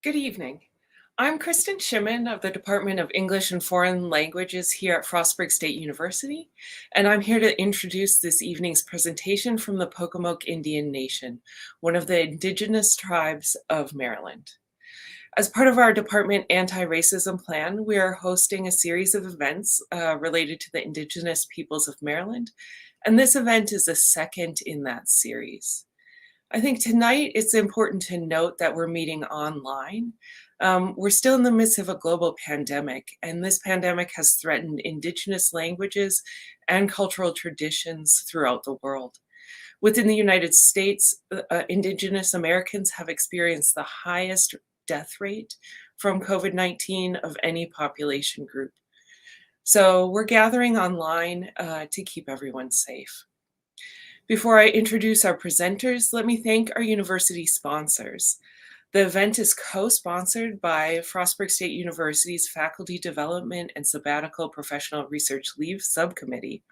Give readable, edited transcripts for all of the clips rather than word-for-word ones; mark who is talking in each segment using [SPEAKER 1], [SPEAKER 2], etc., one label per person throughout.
[SPEAKER 1] Good evening. I'm Kristen Shimon of the Department of English and Foreign Languages here at Frostburg State University, and I'm here to introduce this evening's presentation from the Pocomoke Indian Nation, one of the indigenous tribes of Maryland. As part of our department anti-racism plan, we are hosting a series of events related to the indigenous peoples of Maryland, and this event is the second in that series. I think tonight it's important to note that we're meeting online. We're still in the midst of a global pandemic, and this pandemic has threatened Indigenous languages and cultural traditions throughout the world. Within the United States, Indigenous Americans have experienced the highest death rate from COVID-19 of any population group. So we're gathering online to keep everyone safe. Before I introduce our presenters, let me thank our university sponsors. The event is co-sponsored by Frostburg State University's Faculty Development and Sabbatical Professional Research Leave Subcommittee,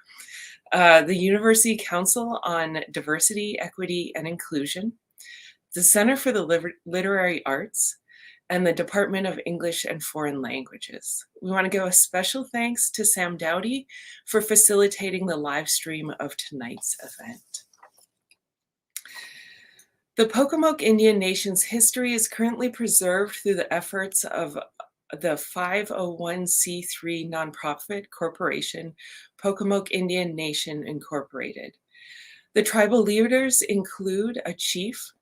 [SPEAKER 1] the University Council on Diversity, Equity, and Inclusion, the Center for the Literary Arts, and the Department of English and Foreign Languages. We want to give a special thanks to Sam Dowdy for facilitating the live stream of tonight's event. The Pocomoke Indian Nation's history is currently preserved through the efforts of the 501c3 nonprofit corporation, Pocomoke Indian Nation Incorporated. The tribal leaders include a chief,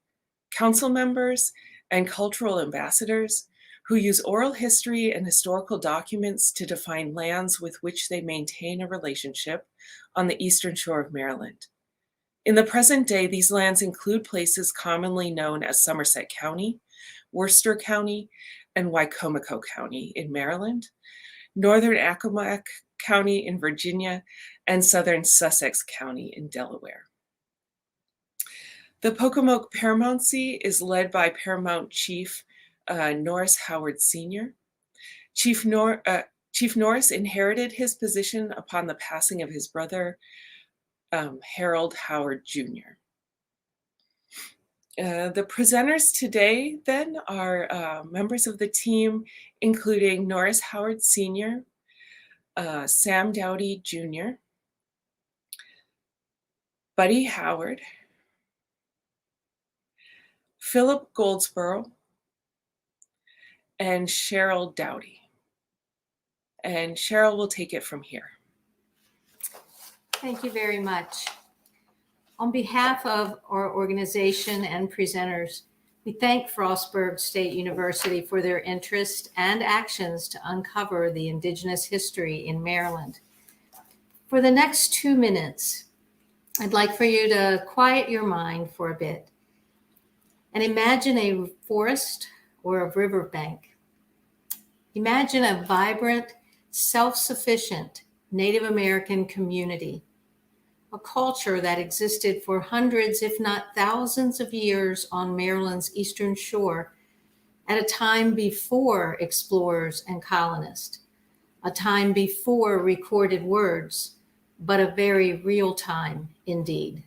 [SPEAKER 1] council members, and cultural ambassadors who use oral history and historical documents to define lands with which they maintain a relationship on the eastern shore of Maryland. In the present day, these lands include places commonly known as Somerset County, Worcester County, and Pocomoke County in Maryland, northern Accomack County in Virginia, and southern Sussex County in Delaware. The Pocomoke Paramountcy is led by Paramount Chief Norris Howard Sr. Chief Norris inherited his position upon the passing of his brother, Harold Howard Jr. The presenters today then are members of the team, including Norris Howard Sr., Sam Dowdy Jr., Buddy Howard, Philip Goldsboro, and Cheryl Dowdy. And Cheryl will take it from here.
[SPEAKER 2] Thank you very much. On behalf of our organization and presenters, we thank Frostburg State University for their interest and actions to uncover the Indigenous history in Maryland. For the next 2 minutes, I'd like for you to quiet your mind for a bit and imagine a forest or a riverbank. Imagine a vibrant, self-sufficient Native American community, a culture that existed for hundreds, if not thousands of years on Maryland's eastern shore at a time before explorers and colonists, a time before recorded words, but a very real time indeed.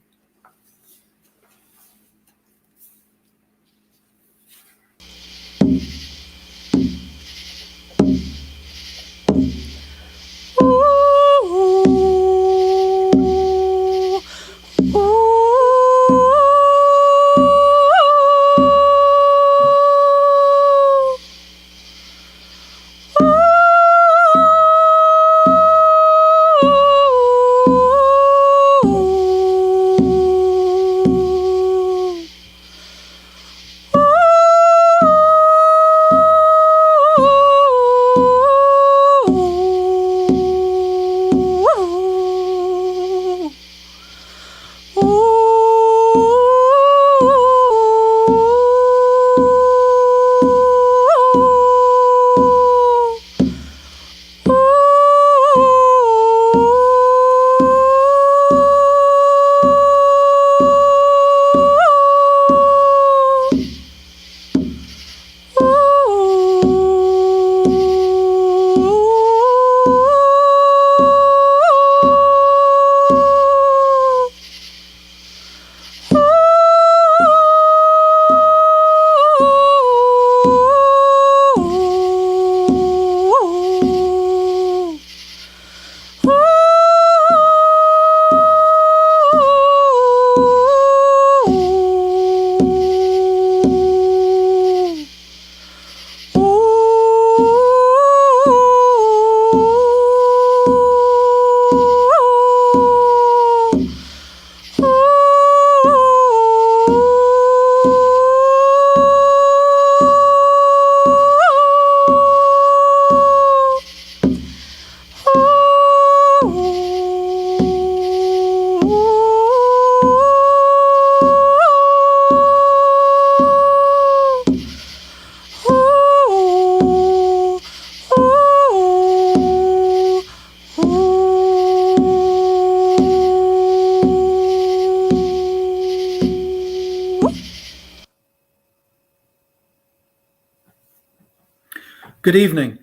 [SPEAKER 3] Good evening.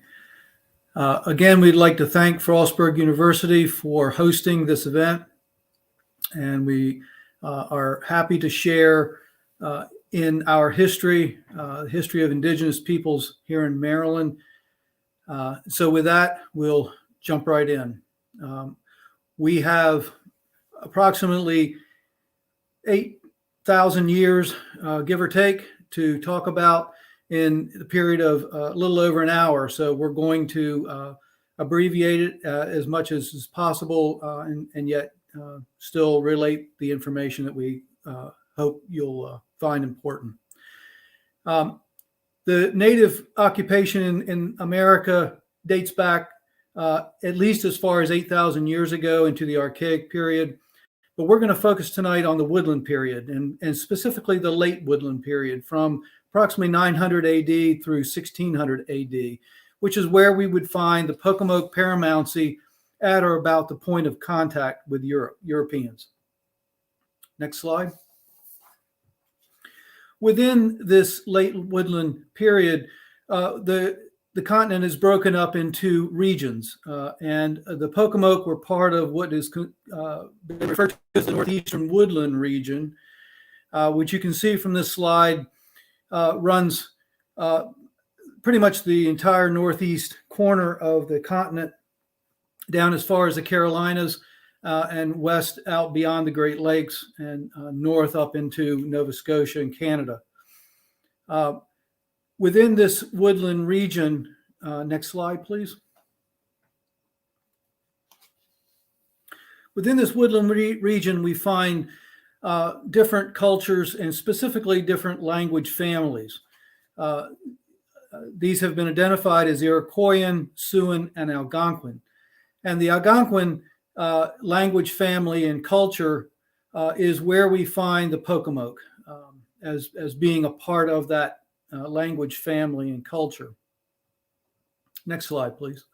[SPEAKER 3] Again, we'd like to thank Frostburg University for hosting this event, and we are happy to share in our history, history of Indigenous peoples here in Maryland. So with that, we'll jump right in. We have approximately 8,000 years, give or take, to talk about in the period of a little over an hour. So we're going to abbreviate it as much as is possible and yet still relate the information that we hope you'll find important. The native occupation in America dates back at least as far as 8,000 years ago into the Archaic period. But we're going to focus tonight on the Woodland period and specifically the late Woodland period from approximately 900 AD through 1600 AD, which is where we would find the Pocomoke paramountcy at or about the point of contact with Europeans. Next slide. Within this late Woodland period, the continent is broken up into regions, and the Pocomoke were part of what is referred to as the Northeastern Woodland region, which you can see from this slide runs pretty much the entire northeast corner of the continent down as far as the Carolinas and west out beyond the Great Lakes and north up into Nova Scotia and Canada. Within this woodland region, next slide, please. Within this woodland region, we find different cultures and specifically different language families. These have been identified as Iroquoian, Siouan, and Algonquin. And the Algonquin language family and culture is where we find the Pocomoke as being a part of that language family and culture. Next slide, please.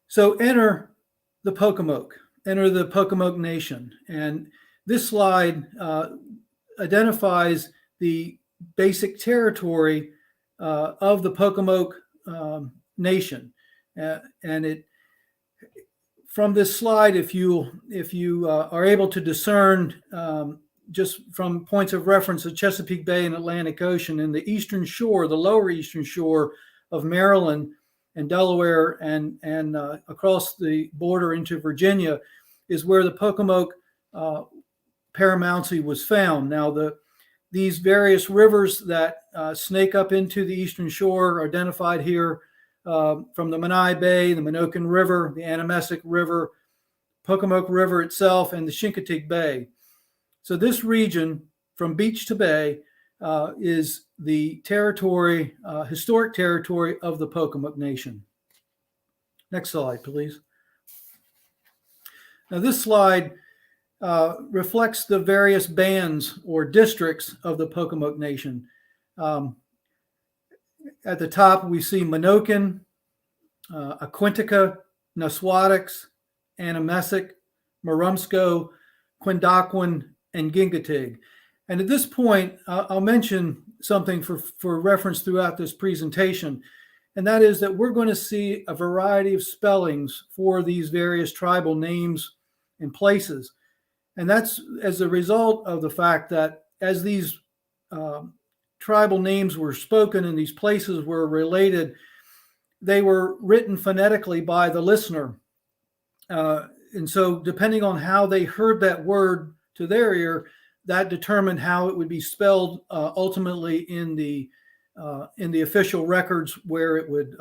[SPEAKER 3] So enter the Pocomoke, enter the Pocomoke Nation. And this slide identifies the basic territory of the Pocomoke Nation. And it, from this slide, if you are able to discern just from points of reference of Chesapeake Bay and Atlantic Ocean and the eastern shore, the lower eastern shore of Maryland and Delaware and across the border into Virginia is where the Pocomoke paramountcy was found. Now, these various rivers that snake up into the eastern shore are identified here from the Menai Bay, the Minokan River, the Anamessic River, Pocomoke River itself, and the Chincoteague Bay. So this region, from beach to bay, is the territory, historic territory of the Pocomoke Nation. Next slide, please. Now this slide reflects the various bands or districts of the Pocomoke Nation. At the top, we see Minokan, Aquintica, Nuswatix, Anamessic, Murumsco, Quindoquin, and Gingatig. And at this point, I'll mention something for reference throughout this presentation, and that is that we're going to see a variety of spellings for these various tribal names and places. And that's as a result of the fact that as these tribal names were spoken and these places were related, they were written phonetically by the listener. And so depending on how they heard that word to their ear, that determined how it would be spelled ultimately in the official records where it would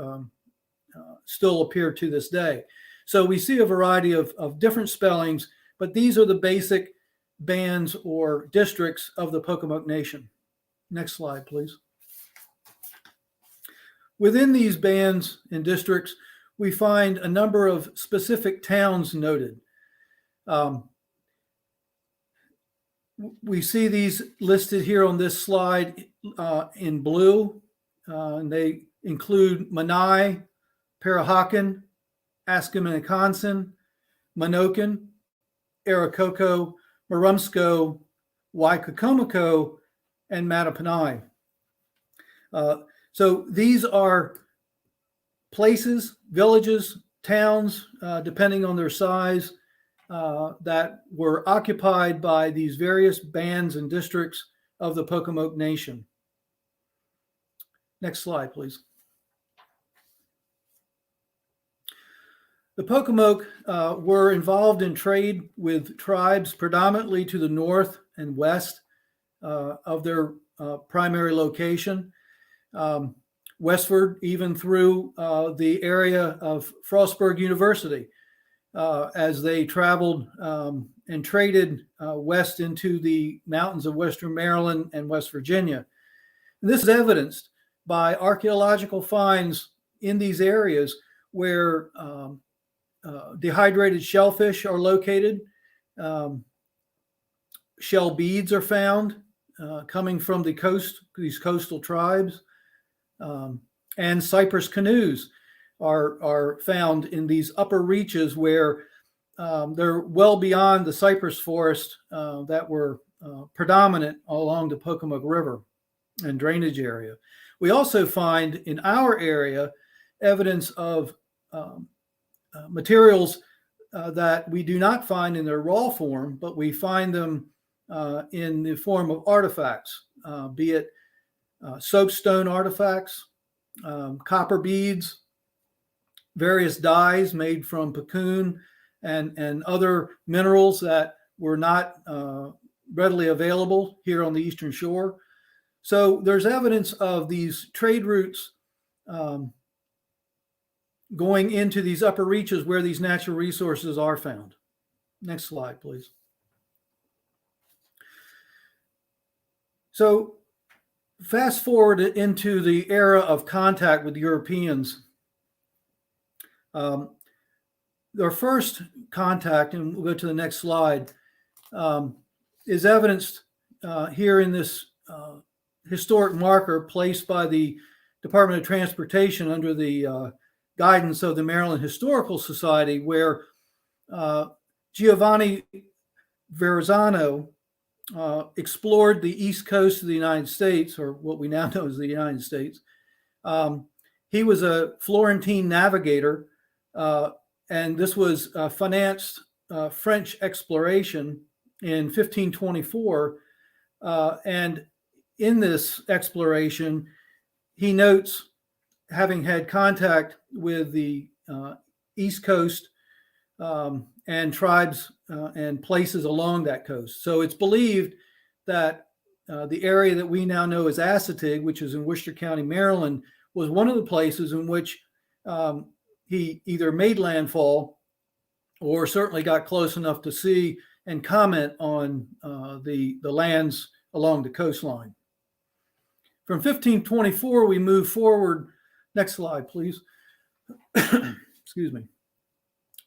[SPEAKER 3] still appear to this day. So we see a variety of different spellings, but these are the basic bands or districts of the Pocomoke Nation. Next slide, please. Within these bands and districts, we find a number of specific towns noted. We see these listed here on this slide in blue, and they include Menai, Parahakan, Askamanaconsin, Minokan, Aracoco, Murumsco, Waikakomoco, and Mattapanai. So these are places, villages, towns, depending on their size, that were occupied by these various bands and districts of the Pocomoke Nation. Next slide, please. The Pocomoke were involved in trade with tribes predominantly to the north and west of their primary location, westward, even through the area of Frostburg University, as they traveled and traded west into the mountains of western Maryland and West Virginia. And this is evidenced by archaeological finds in these areas where dehydrated shellfish are located. Shell beads are found coming from the coast, these coastal tribes. And cypress canoes are found in these upper reaches where they're well beyond the cypress forest that were predominant along the Pocomoke River and drainage area. We also find in our area evidence of materials that we do not find in their raw form, but we find them in the form of artifacts, be it soapstone artifacts, copper beads, various dyes made from puccoon and other minerals that were not readily available here on the Eastern Shore. So there's evidence of these trade routes going into these upper reaches where these natural resources are found. Next slide, please. So fast forward into the era of contact with Europeans. Their first contact, and we'll go to the next slide, is evidenced here in this historic marker placed by the Department of Transportation under the guidance of the Maryland Historical Society, where Giovanni Verrazzano explored the east coast of the United States, or what we now know as the United States. He was a Florentine navigator, and this was financed French exploration in 1524. And in this exploration, he notes having had contact with the East Coast and tribes and places along that coast. So it's believed that the area that we now know as Assateague, which is in Worcester County, Maryland, was one of the places in which he either made landfall or certainly got close enough to see and comment on the lands along the coastline. From 1524, we move forward. Next slide, please. Excuse me.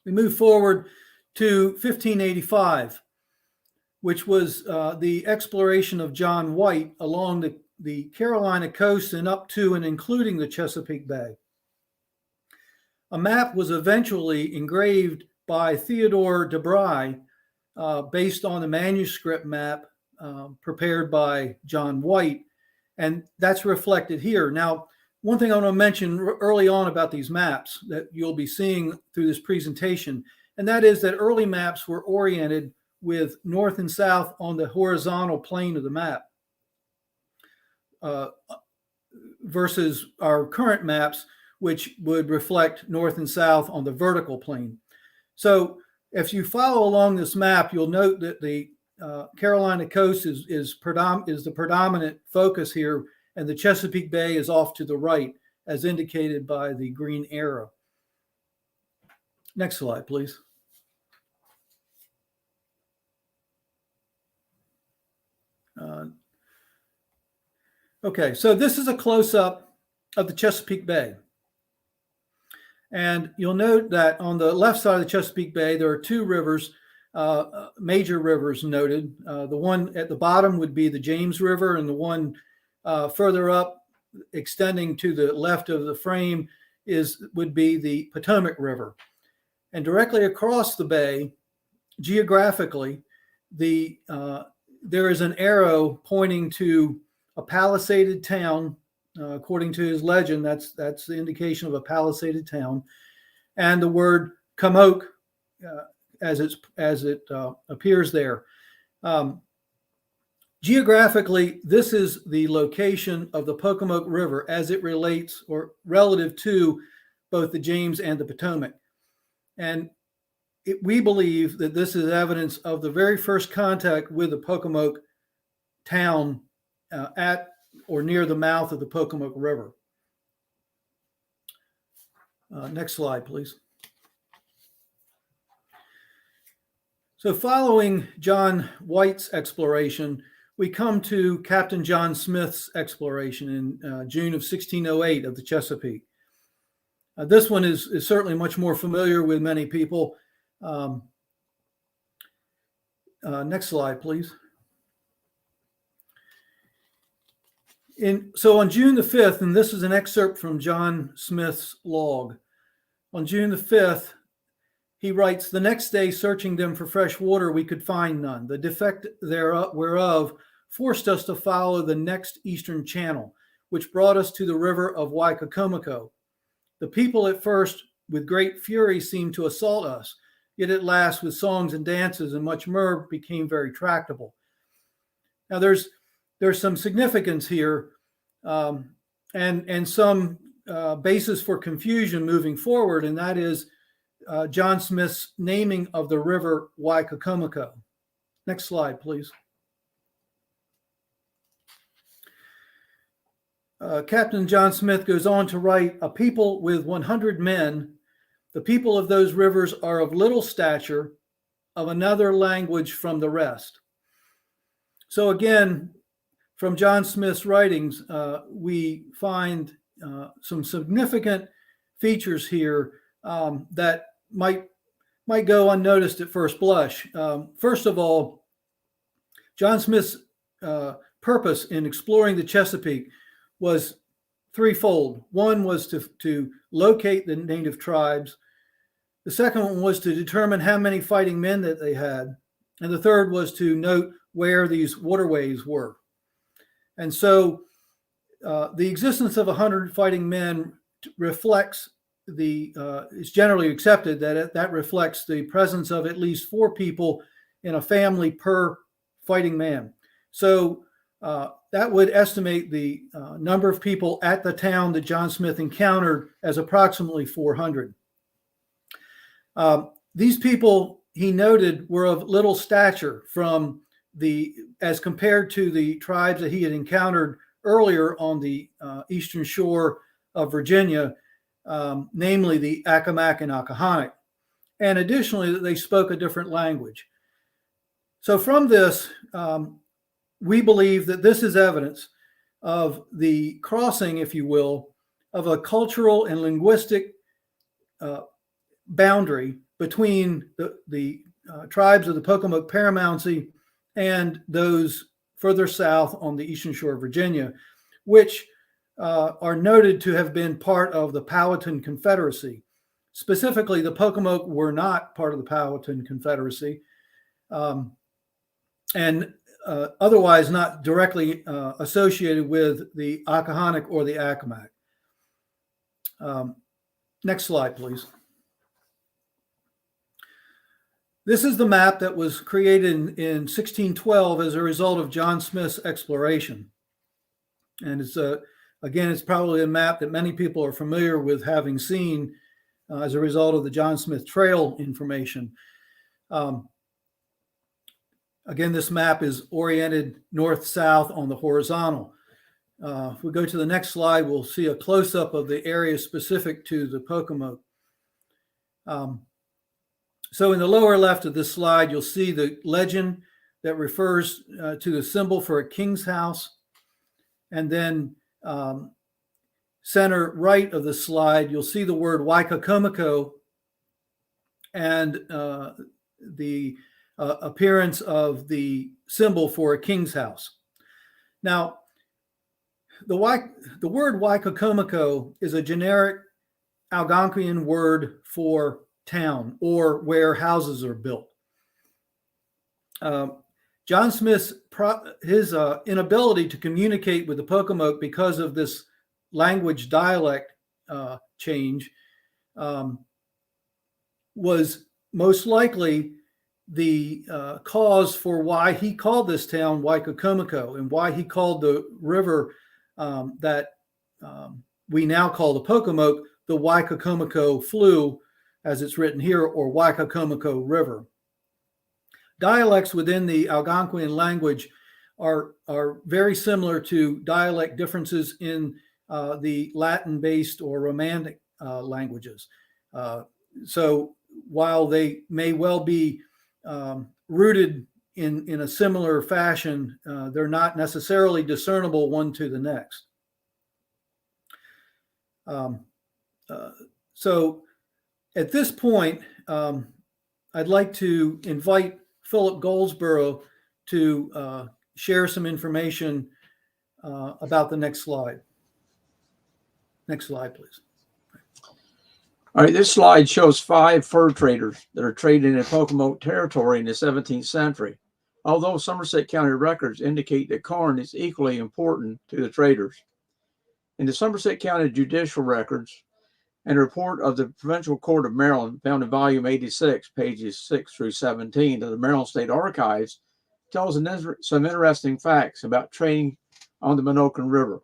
[SPEAKER 3] We move forward to 1585, which was the exploration of John White along the Carolina coast and up to and including the Chesapeake Bay. A map was eventually engraved by Theodore de Bry based on a manuscript map prepared by John White, and that's reflected here. Now, one thing I want to mention early on about these maps that you'll be seeing through this presentation, and that is that early maps were oriented with north and south on the horizontal plane of the map versus our current maps, which would reflect north and south on the vertical plane. So if you follow along this map, you'll note that the Carolina coast is the predominant focus here, and the Chesapeake Bay is off to the right, as indicated by the green arrow. Next slide, please. Okay, so this is a close-up of the Chesapeake Bay. And you'll note that on the left side of the Chesapeake Bay, there are two rivers, major rivers noted. The one at the bottom would be the James River, and the one further up, extending to the left of the frame, would be the Potomac River. And directly across the bay, geographically, there is an arrow pointing to a palisaded town according to his legend, that's the indication of a palisaded town. And the word Comoke, as it appears there. Geographically, this is the location of the Pocomoke River as it relates or relative to both the James and the Potomac. And we believe that this is evidence of the very first contact with the Pocomoke town at or near the mouth of the Pocomoke River. Next slide, please. So following John White's exploration, we come to Captain John Smith's exploration in June of 1608 of the Chesapeake. This one is certainly much more familiar with many people. Next slide, please. So on June the 5th, and this is an excerpt from John Smith's log. On June the 5th, he writes, "The next day, searching them for fresh water, we could find none. The defect whereof forced us to follow the next eastern channel, which brought us to the river of Pocomoke. The people at first with great fury seemed to assault us, yet at last with songs and dances and much mirth became very tractable." Now there's some significance here and some basis for confusion moving forward, and that is John Smith's naming of the river Pocomoke. Next slide, please. Captain John Smith goes on to write, "A people with 100 men, the people of those rivers are of little stature, of another language from the rest." So again, from John Smith's writings, we find some significant features here that might go unnoticed at first blush. First of all, John Smith's purpose in exploring the Chesapeake was threefold. One was to locate the native tribes. The second one was to determine how many fighting men that they had. And the third was to note where these waterways were. And so the existence of 100 fighting men reflects it's generally accepted that that reflects the presence of at least 4 people in a family per fighting man. So that would estimate the number of people at the town that John Smith encountered as approximately 400. These people, he noted, were of little stature as compared to the tribes that he had encountered earlier on the eastern shore of Virginia, namely the Accomack and Oconomowoc, and additionally that they spoke a different language. So from this, we believe that this is evidence of the crossing, if you will, of a cultural and linguistic boundary between the tribes of the Pocomoke Paramountcy and those further south on the eastern shore of Virginia, which are noted to have been part of the Powhatan Confederacy. Specifically, the Pocomoke were not part of the Powhatan Confederacy, and otherwise not directly associated with the Oconomowoc or the Accomack. Next slide, please. This is the map that was created in 1612 as a result of John Smith's exploration. And it's probably a map that many people are familiar with having seen as a result of the John Smith Trail information. Again, this map is oriented north-south on the horizontal. If we go to the next slide, we'll see a close-up of the area specific to the Pocomoke. So in the lower left of this slide, you'll see the legend that refers to the symbol for a king's house. And then center right of the slide, you'll see the word Pocomoke and the appearance of the symbol for a king's house. Now, the word Pocomoke is a generic Algonquian word for town or where houses are built. John Smith's inability to communicate with the Pocomoke because of this language dialect change was most likely the cause for why he called this town Pocomoke and why he called the river that we now call the Pocomoke the Pocomoke Flu, as it's written here, or Pocomoke River. Dialects within the Algonquian language are very similar to dialect differences in the Latin-based or Romantic languages. So while they may well be rooted in a similar fashion, they're not necessarily discernible one to the next. So at this point, I'd like to invite Philip Goldsboro to share some information about the next slide. Next slide, please.
[SPEAKER 4] All right, this slide shows 5 fur traders that are trading in Pocomoke territory in the 17th century. Although Somerset County records indicate that corn is equally important to the traders. In the Somerset County judicial records and a report of the Provincial Court of Maryland found in volume 86, pages 6 through 17 of the Maryland State Archives, tells some interesting facts about trading on the Menoken River.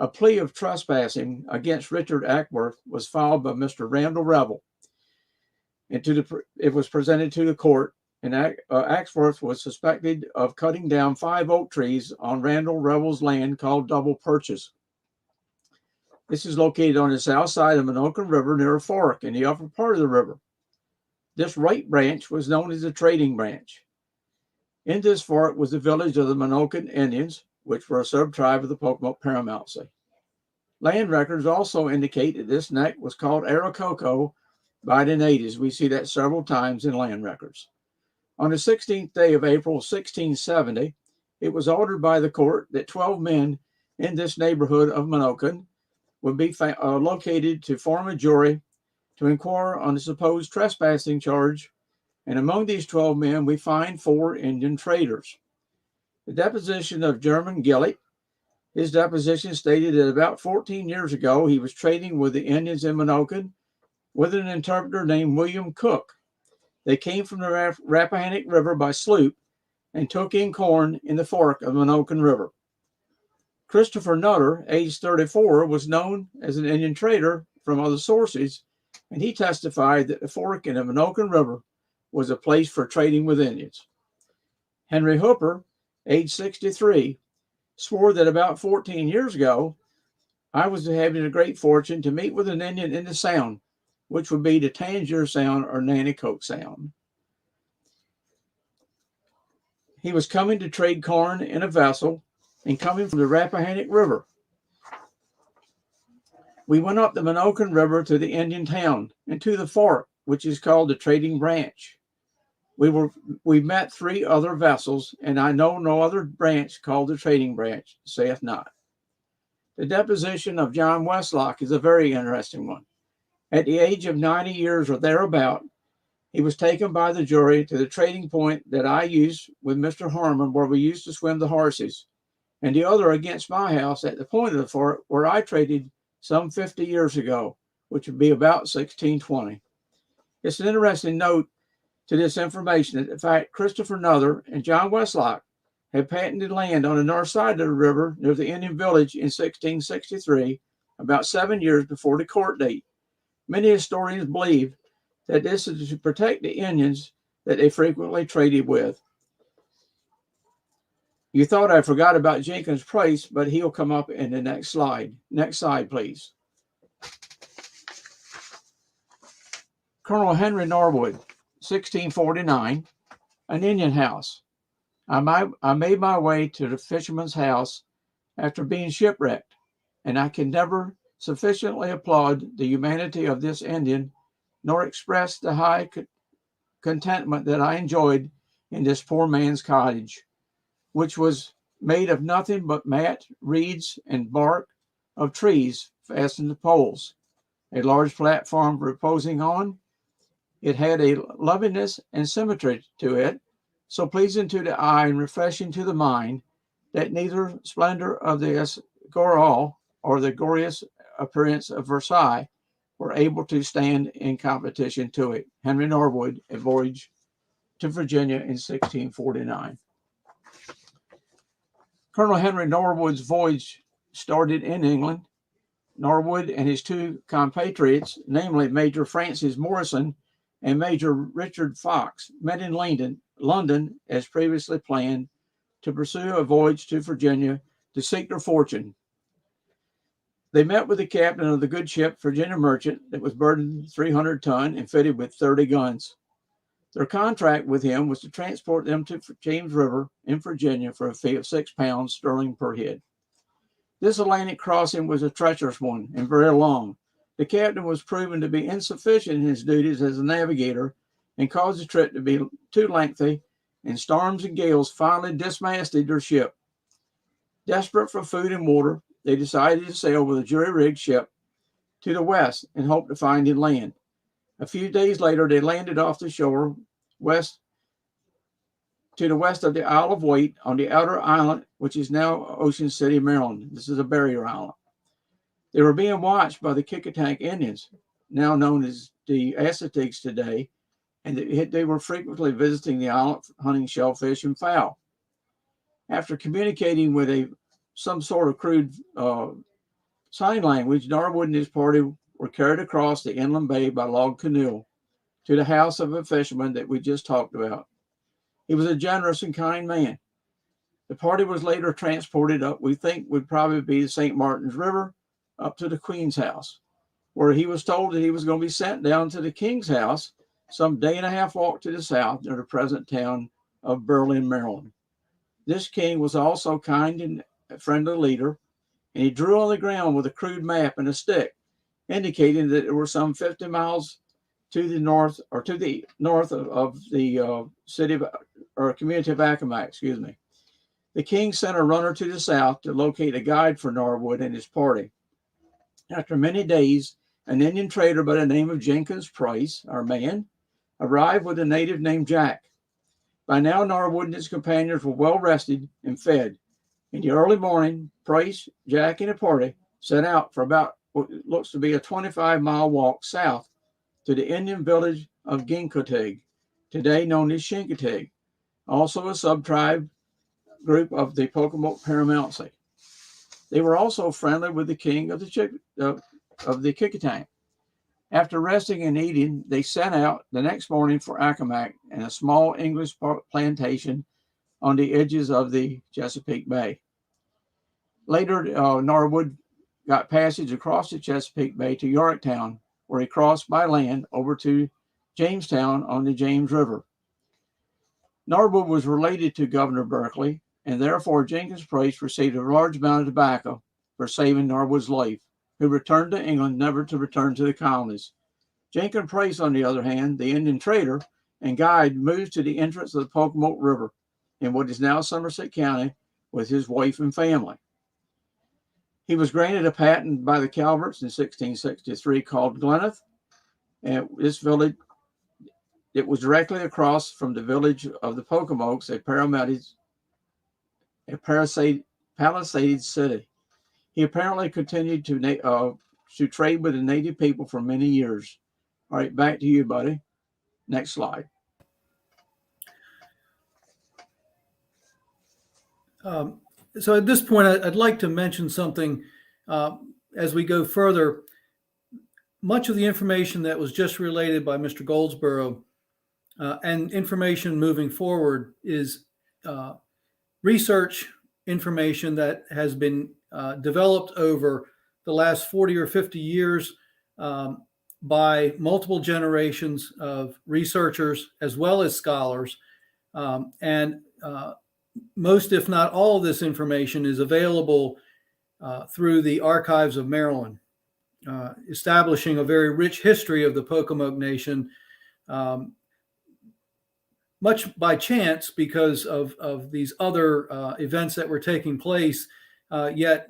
[SPEAKER 4] A plea of trespassing against Richard Ackworth was filed by Mr. Randall Revel. It was presented to the court, and Ackworth was suspected of cutting down 5 oak trees on Randall Revel's land called Double Purchase. This is located on the south side of the Menoken River near a fork in the upper part of the river. This right branch was known as the trading branch. In this fork was the village of the Menoken Indians, which were a sub-tribe of the Pocomoke Paramountcy. Land records also indicate that this neck was called Aracoco by the natives. We see that several times in land records. On the 16th day of April, 1670, it was ordered by the court that 12 men in this neighborhood of Menoken would be located to form a jury to inquire on the supposed trespassing charge, and among these 12 men we find 4 Indian traders. The deposition of German Gillett, his deposition stated that about 14 years ago he was trading with the Indians in Menoken with an interpreter named William Cook. They came from the Rappahannock River by sloop and took in corn in the fork of the Menoken River. Christopher Nutter, aged 34, was known as an Indian trader from other sources, and he testified that the fork in the Menoken River was a place for trading with Indians. Henry Hooper, age 63, swore that about 14 years ago, I was having a great fortune to meet with an Indian in the Sound, which would be the Tangier Sound or Nanticoke Sound. He was coming to trade corn in a vessel and coming from the Rappahannock River. We went up the Menoken River to the Indian town and to the fork, which is called the Trading Branch. We met 3 other vessels, and I know no other branch called the Trading Branch, saith not. The deposition of John Westlock is a very interesting one. At the age of 90 years or thereabout, he was taken by the jury to the trading point that I used with Mr. Harmon, where we used to swim the horses, and the other against my house at the point of the fort where I traded some 50 years ago, which would be about 1620. It's an interesting note to this information that, in fact, Christopher Nutter and John Westlock had patented land on the north side of the river near the Indian village in 1663, about 7 years before the court date. Many historians believe that this is to protect the Indians that they frequently traded with. You thought I forgot about Jenkins Price, but he'll come up in the next slide. Next slide, please. Colonel Henry Norwood, 1649, an Indian house. I made my way to the fisherman's house after being shipwrecked, and I can never sufficiently applaud the humanity of this Indian, nor express the high contentment that I enjoyed in this poor man's cottage, which was made of nothing but mat, reeds, and bark of trees fastened to poles. A large platform reposing on it had a loveliness and symmetry to it, so pleasing to the eye and refreshing to the mind, that neither splendor of the escurial or the glorious appearance of Versailles were able to stand in competition to it. Henry Norwood, A Voyage to Virginia in 1649. Colonel Henry Norwood's voyage started in England. Norwood and his two compatriots, namely Major Francis Morrison and Major Richard Fox, met in London as previously planned to pursue a voyage to Virginia to seek their fortune. They met with the captain of the good ship Virginia Merchant that was burdened 300 ton and fitted with 30 guns. Their contract with him was to transport them to James River in Virginia for a fee of £6 sterling per head. This Atlantic crossing was a treacherous one and very long. The captain was proven to be insufficient in his duties as a navigator and caused the trip to be too lengthy, and storms and gales finally dismasted their ship. Desperate for food and water, they decided to sail with a jury-rigged ship to the west and hope to find land. A few days later, they landed off the shore to the west of the Isle of Wight on the outer island, which is now Ocean City, Maryland. This is a barrier island. They were being watched by the Kickatank Indians, now known as the Assitegs today, and they were frequently visiting the island, hunting shellfish and fowl. After communicating with some sort of crude sign language, Norwood and his party were carried across the inland bay by log canoe to the house of a fisherman that we just talked about. He was a generous and kind man. The party was later transported up, we think would probably be the St. Martin's River, up to the Queen's house, where he was told that he was going to be sent down to the King's house, some day and a half walk to the south near the present town of Berlin, Maryland. This king was also kind and a friendly leader, and he drew on the ground with a crude map and a stick, indicating that there were some 50 miles to the north of the city of, or community of Accomack, The king sent a runner to the south to locate a guide for Norwood and his party. After many days, an Indian trader by the name of Jenkins Price, our man, arrived with a native named Jack. By now, Norwood and his companions were well rested and fed. In the early morning, Price, Jack, and a party set out for about what looks to be a 25-mile walk south to the Indian village of Ginkotig, today known as Chincoteague, also a sub-tribe group of the Pocomoke Paramountcy. They were also friendly with the king of the Kickatank. After resting and eating, they set out the next morning for Accomack and a small English plantation on the edges of the Chesapeake Bay. Later, Norwood got passage across the Chesapeake Bay to Yorktown, where he crossed by land over to Jamestown on the James River. Norwood was related to Governor Berkeley, and therefore Jenkins Price received a large amount of tobacco for saving Norwood's life, who returned to England never to return to the colonies. Jenkins Price, on the other hand, the Indian trader and guide, moved to the entrance of the Pocomoke River in what is now Somerset County with his wife and family. He was granted a patent by the Calverts in 1663 called Gleneth, and this village, it was directly across from the village of the Pocomokes, a palisaded city. He apparently continued to trade with the native people for many years. All right, back to you, buddy. Next slide.
[SPEAKER 3] So at this point, I'd like to mention something as we go further. Much of the information that was just related by Mr. Goldsboro and information moving forward is research information that has been developed over the last 40 or 50 years by multiple generations of researchers as well as scholars. And most, if not all, of this information is available through the Archives of Maryland, establishing a very rich history of the Pocomoke Nation, much by chance because of these other events that were taking place, yet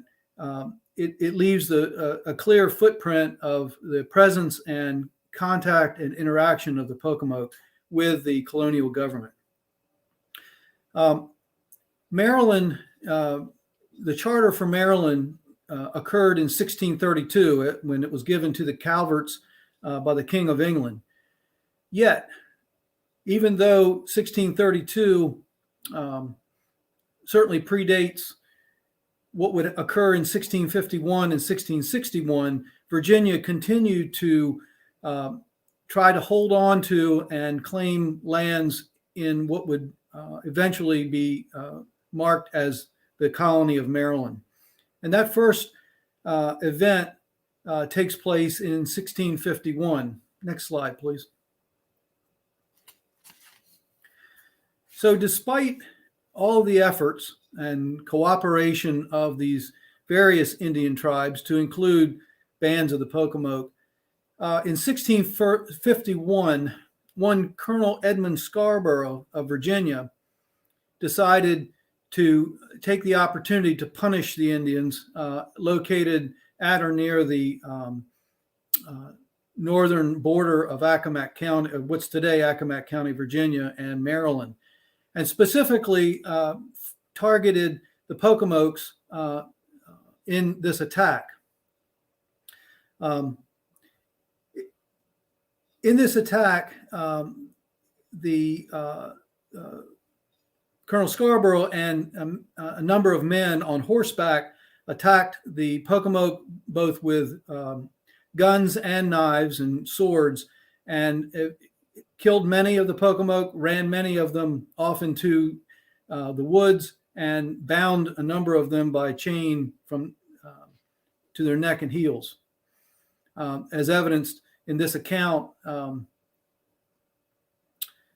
[SPEAKER 3] it leaves a clear footprint of the presence and contact and interaction of the Pocomoke with the colonial government. Maryland, the charter for Maryland occurred in 1632 when it was given to the Calverts by the King of England. Yet, even though 1632 certainly predates what would occur in 1651 and 1661, Virginia continued to try to hold on to and claim lands in what would eventually be marked as the colony of Maryland. And that first event takes place in 1651. Next slide, please. So despite all the efforts and cooperation of these various Indian tribes, to include bands of the Pocomoke, in 1651, one Colonel Edmund Scarborough of Virginia decided to take the opportunity to punish the Indians located at or near the northern border of Accomack County, of what's today Accomack County, Virginia, and Maryland, and specifically targeted the Pocomokes in this attack. In this attack, Colonel Scarborough and a number of men on horseback attacked the Pocomoke both with guns and knives and swords, and killed many of the Pocomoke, ran many of them off into the woods, and bound a number of them by chain from to their neck and heels, as evidenced in this account.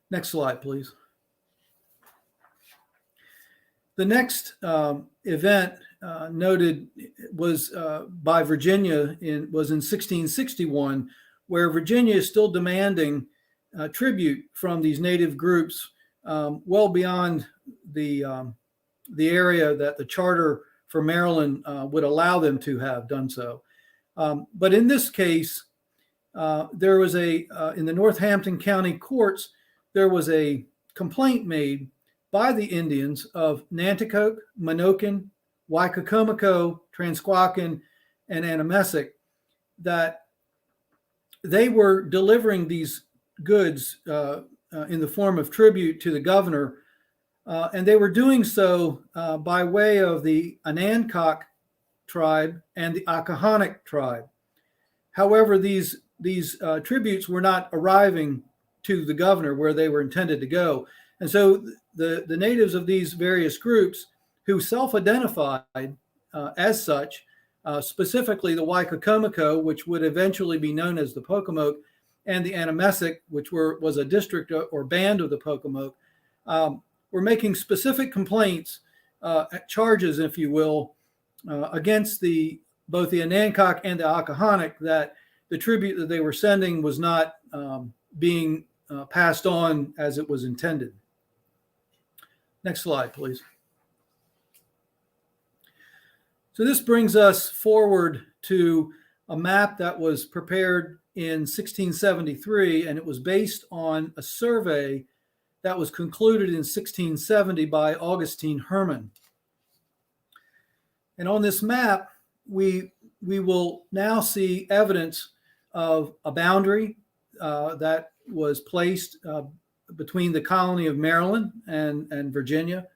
[SPEAKER 3] Next slide, please. The next event noted was by Virginia was in 1661, where Virginia is still demanding tribute from these native groups well beyond the area that the charter for Maryland would allow them to have done so. But in this case, there was in the Northampton County courts, there was a complaint made by the Indians of Nanticoke, Monocan, Pocomoke, Transquacan, and Anamessic, that they were delivering these goods in the form of tribute to the governor, and they were doing so by way of the Anancock tribe and the Accohonic tribe. However, these tributes were not arriving to the governor where they were intended to go. And so the natives of these various groups who self-identified as such, specifically the Pocomoke, which would eventually be known as the Pocomoke, and the Anamessic, which was a district or band of the Pocomoke, were making specific complaints, charges, if you will, against both the Anancock and the Accohonic, that the tribute that they were sending was not being passed on as it was intended. Next slide, please. So this brings us forward to a map that was prepared in 1673, and it was based on a survey that was concluded in 1670 by Augustine Herman. And on this map, we will now see evidence of a boundary that was placed between the colony of Maryland and Virginia,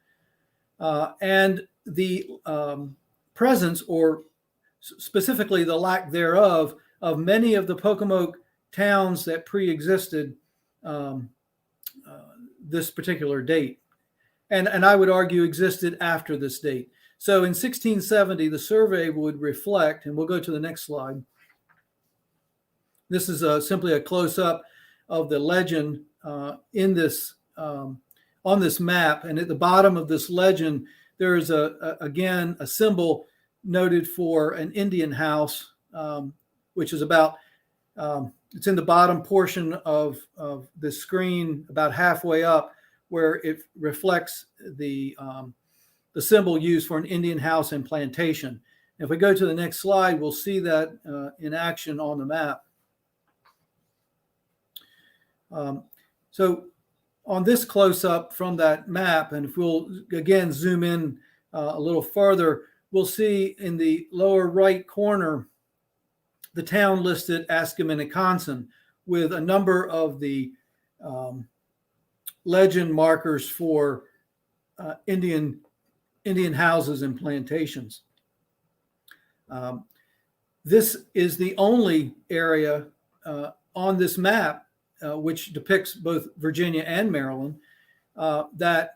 [SPEAKER 3] and the presence, or specifically the lack thereof, of many of the Pocomoke towns that pre-existed this particular date, and I would argue existed after this date. So in 1670, the survey would reflect, and we'll go to the next slide. This is simply a close-up of the legend in this on this map, and at the bottom of this legend, there is again a symbol noted for an Indian house, which is about it's in the bottom portion of the screen, about halfway up, where it reflects the symbol used for an Indian house and plantation. If we go to the next slide, we'll see that in action on the map. So on this close-up from that map, and if we'll again zoom in a little further, we'll see in the lower right corner the town listed Askeminneconsin with a number of the legend markers for Indian houses and plantations. This is the only area on this map which depicts both Virginia and Maryland that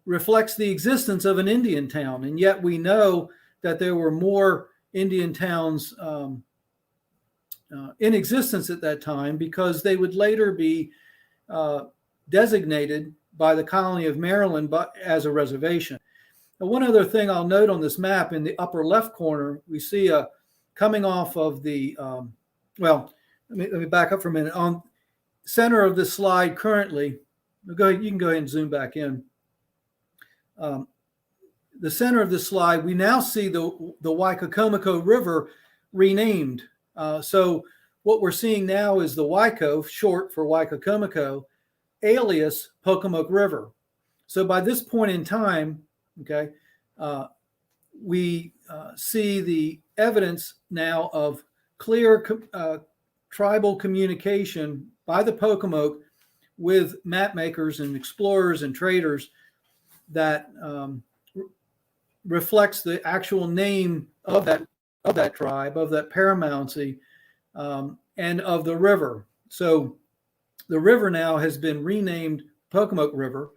[SPEAKER 3] reflects the existence of an Indian town. And yet we know that there were more Indian towns in existence at that time, because they would later be designated by the colony of Maryland as a reservation. Now, one other thing I'll note on this map, in the upper left corner, we see coming off of the, well, let me back up for a minute. On center of this slide currently, go ahead, you can go ahead and zoom back in. The center of this slide, we now see the Pocomoke River renamed. So what we're seeing now is the Wyco, short for Pocomoke, alias Pocomoke River. So by this point in time, okay, we see the evidence now of clear tribal communication by the Pocomoke with map makers and explorers and traders that reflects the actual name of that tribe, of that paramountcy, and of the river. So the river now has been renamed Pocomoke River.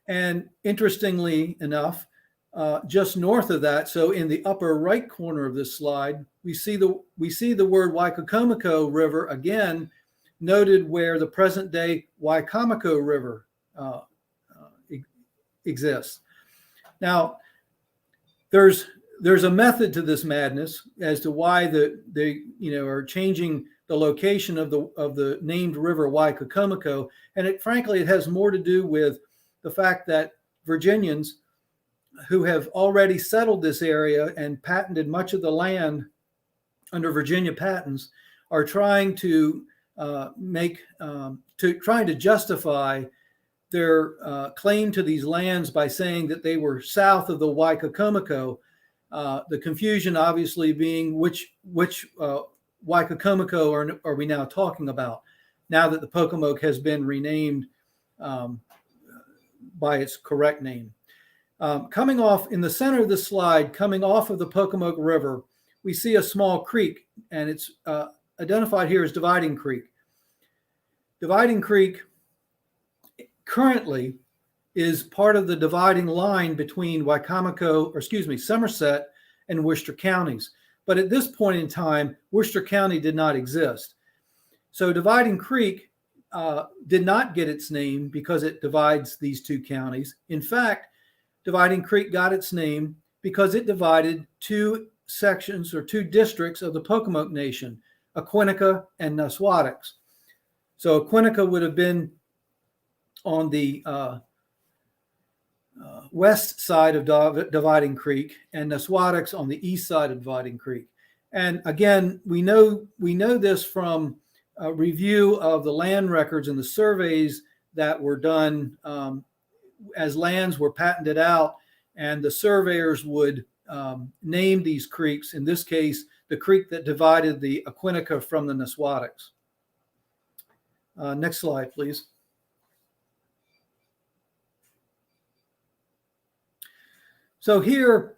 [SPEAKER 3] And interestingly enough, just north of that, so in the upper right corner of this slide, we see the word Pocomoke River again noted where the present day Wicomico River exists. Now, there's a method to this madness as to why they are changing the location of the named river Wicomico, and frankly it has more to do with the fact that Virginians who have already settled this area and patented much of the land under Virginia patents are trying to trying to justify their claim to these lands by saying that they were south of the Wicomico. The confusion obviously being which Wicomico are we now talking about, now that the Pocomoke has been renamed by its correct name. Coming off in the center of the slide, coming off of the Pocomoke River, we see a small creek, and it's identified here as Dividing Creek. Dividing Creek currently is part of the dividing line between Somerset and Worcester counties. But at this point in time, Worcester County did not exist. So Dividing Creek did not get its name because it divides these two counties. In fact, Dividing Creek got its name because it divided two sections or two districts of the Pocomoke Nation, Aquinica and Nuswatix. So Aquinica would have been on the west side of Dividing Creek, and Nuswatix on the east side of Dividing Creek. And again, we know this from a review of the land records and the surveys that were done as lands were patented out, and the surveyors would name these creeks, in this case, the creek that divided the Aquinica from the Nuswatix. Next slide, please. So here,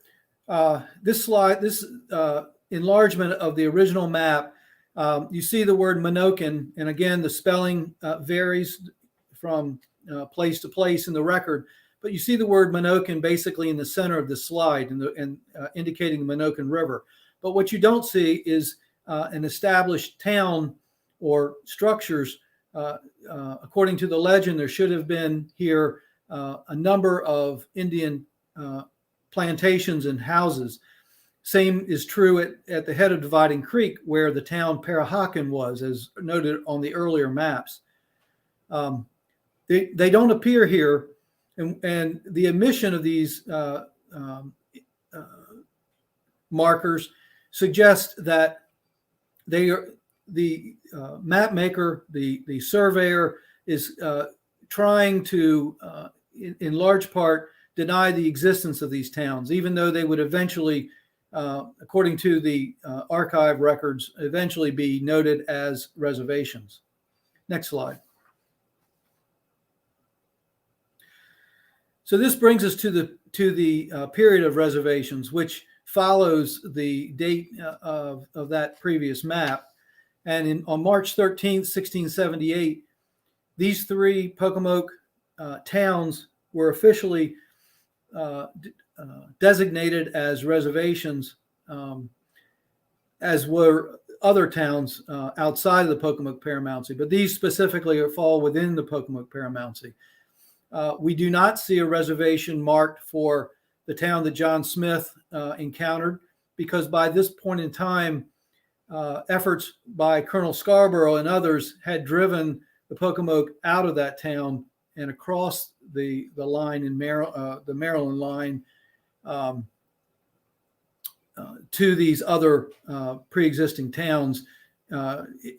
[SPEAKER 3] this enlargement of the original map, you see the word Menoken, and again, the spelling varies from place to place in the record, but you see the word Menoken basically in the center of the slide and indicating the Menoken River. But what you don't see is an established town or structures. According to the legend, there should have been here a number of Indian plantations and houses. Same is true at the head of Dividing Creek, where the town Parahakan was, as noted on the earlier maps. They don't appear here, and the omission of these markers suggests that they are the map maker, the surveyor, is trying to, in large part, deny the existence of these towns, even though they would eventually, according to the archive records, eventually be noted as reservations. Next slide. So this brings us to the period of reservations, which follows the date of that previous map. And on March 13th, 1678, these three Pocomoke towns were officially designated as reservations, as were other towns outside of the Pocomoke Paramountcy, but these specifically fall within the Pocomoke Paramountcy. We do not see a reservation marked for the town that John Smith encountered, because by this point in time, efforts by Colonel Scarborough and others had driven the Pocomoke out of that town and across the line in the Maryland line to these other pre-existing towns,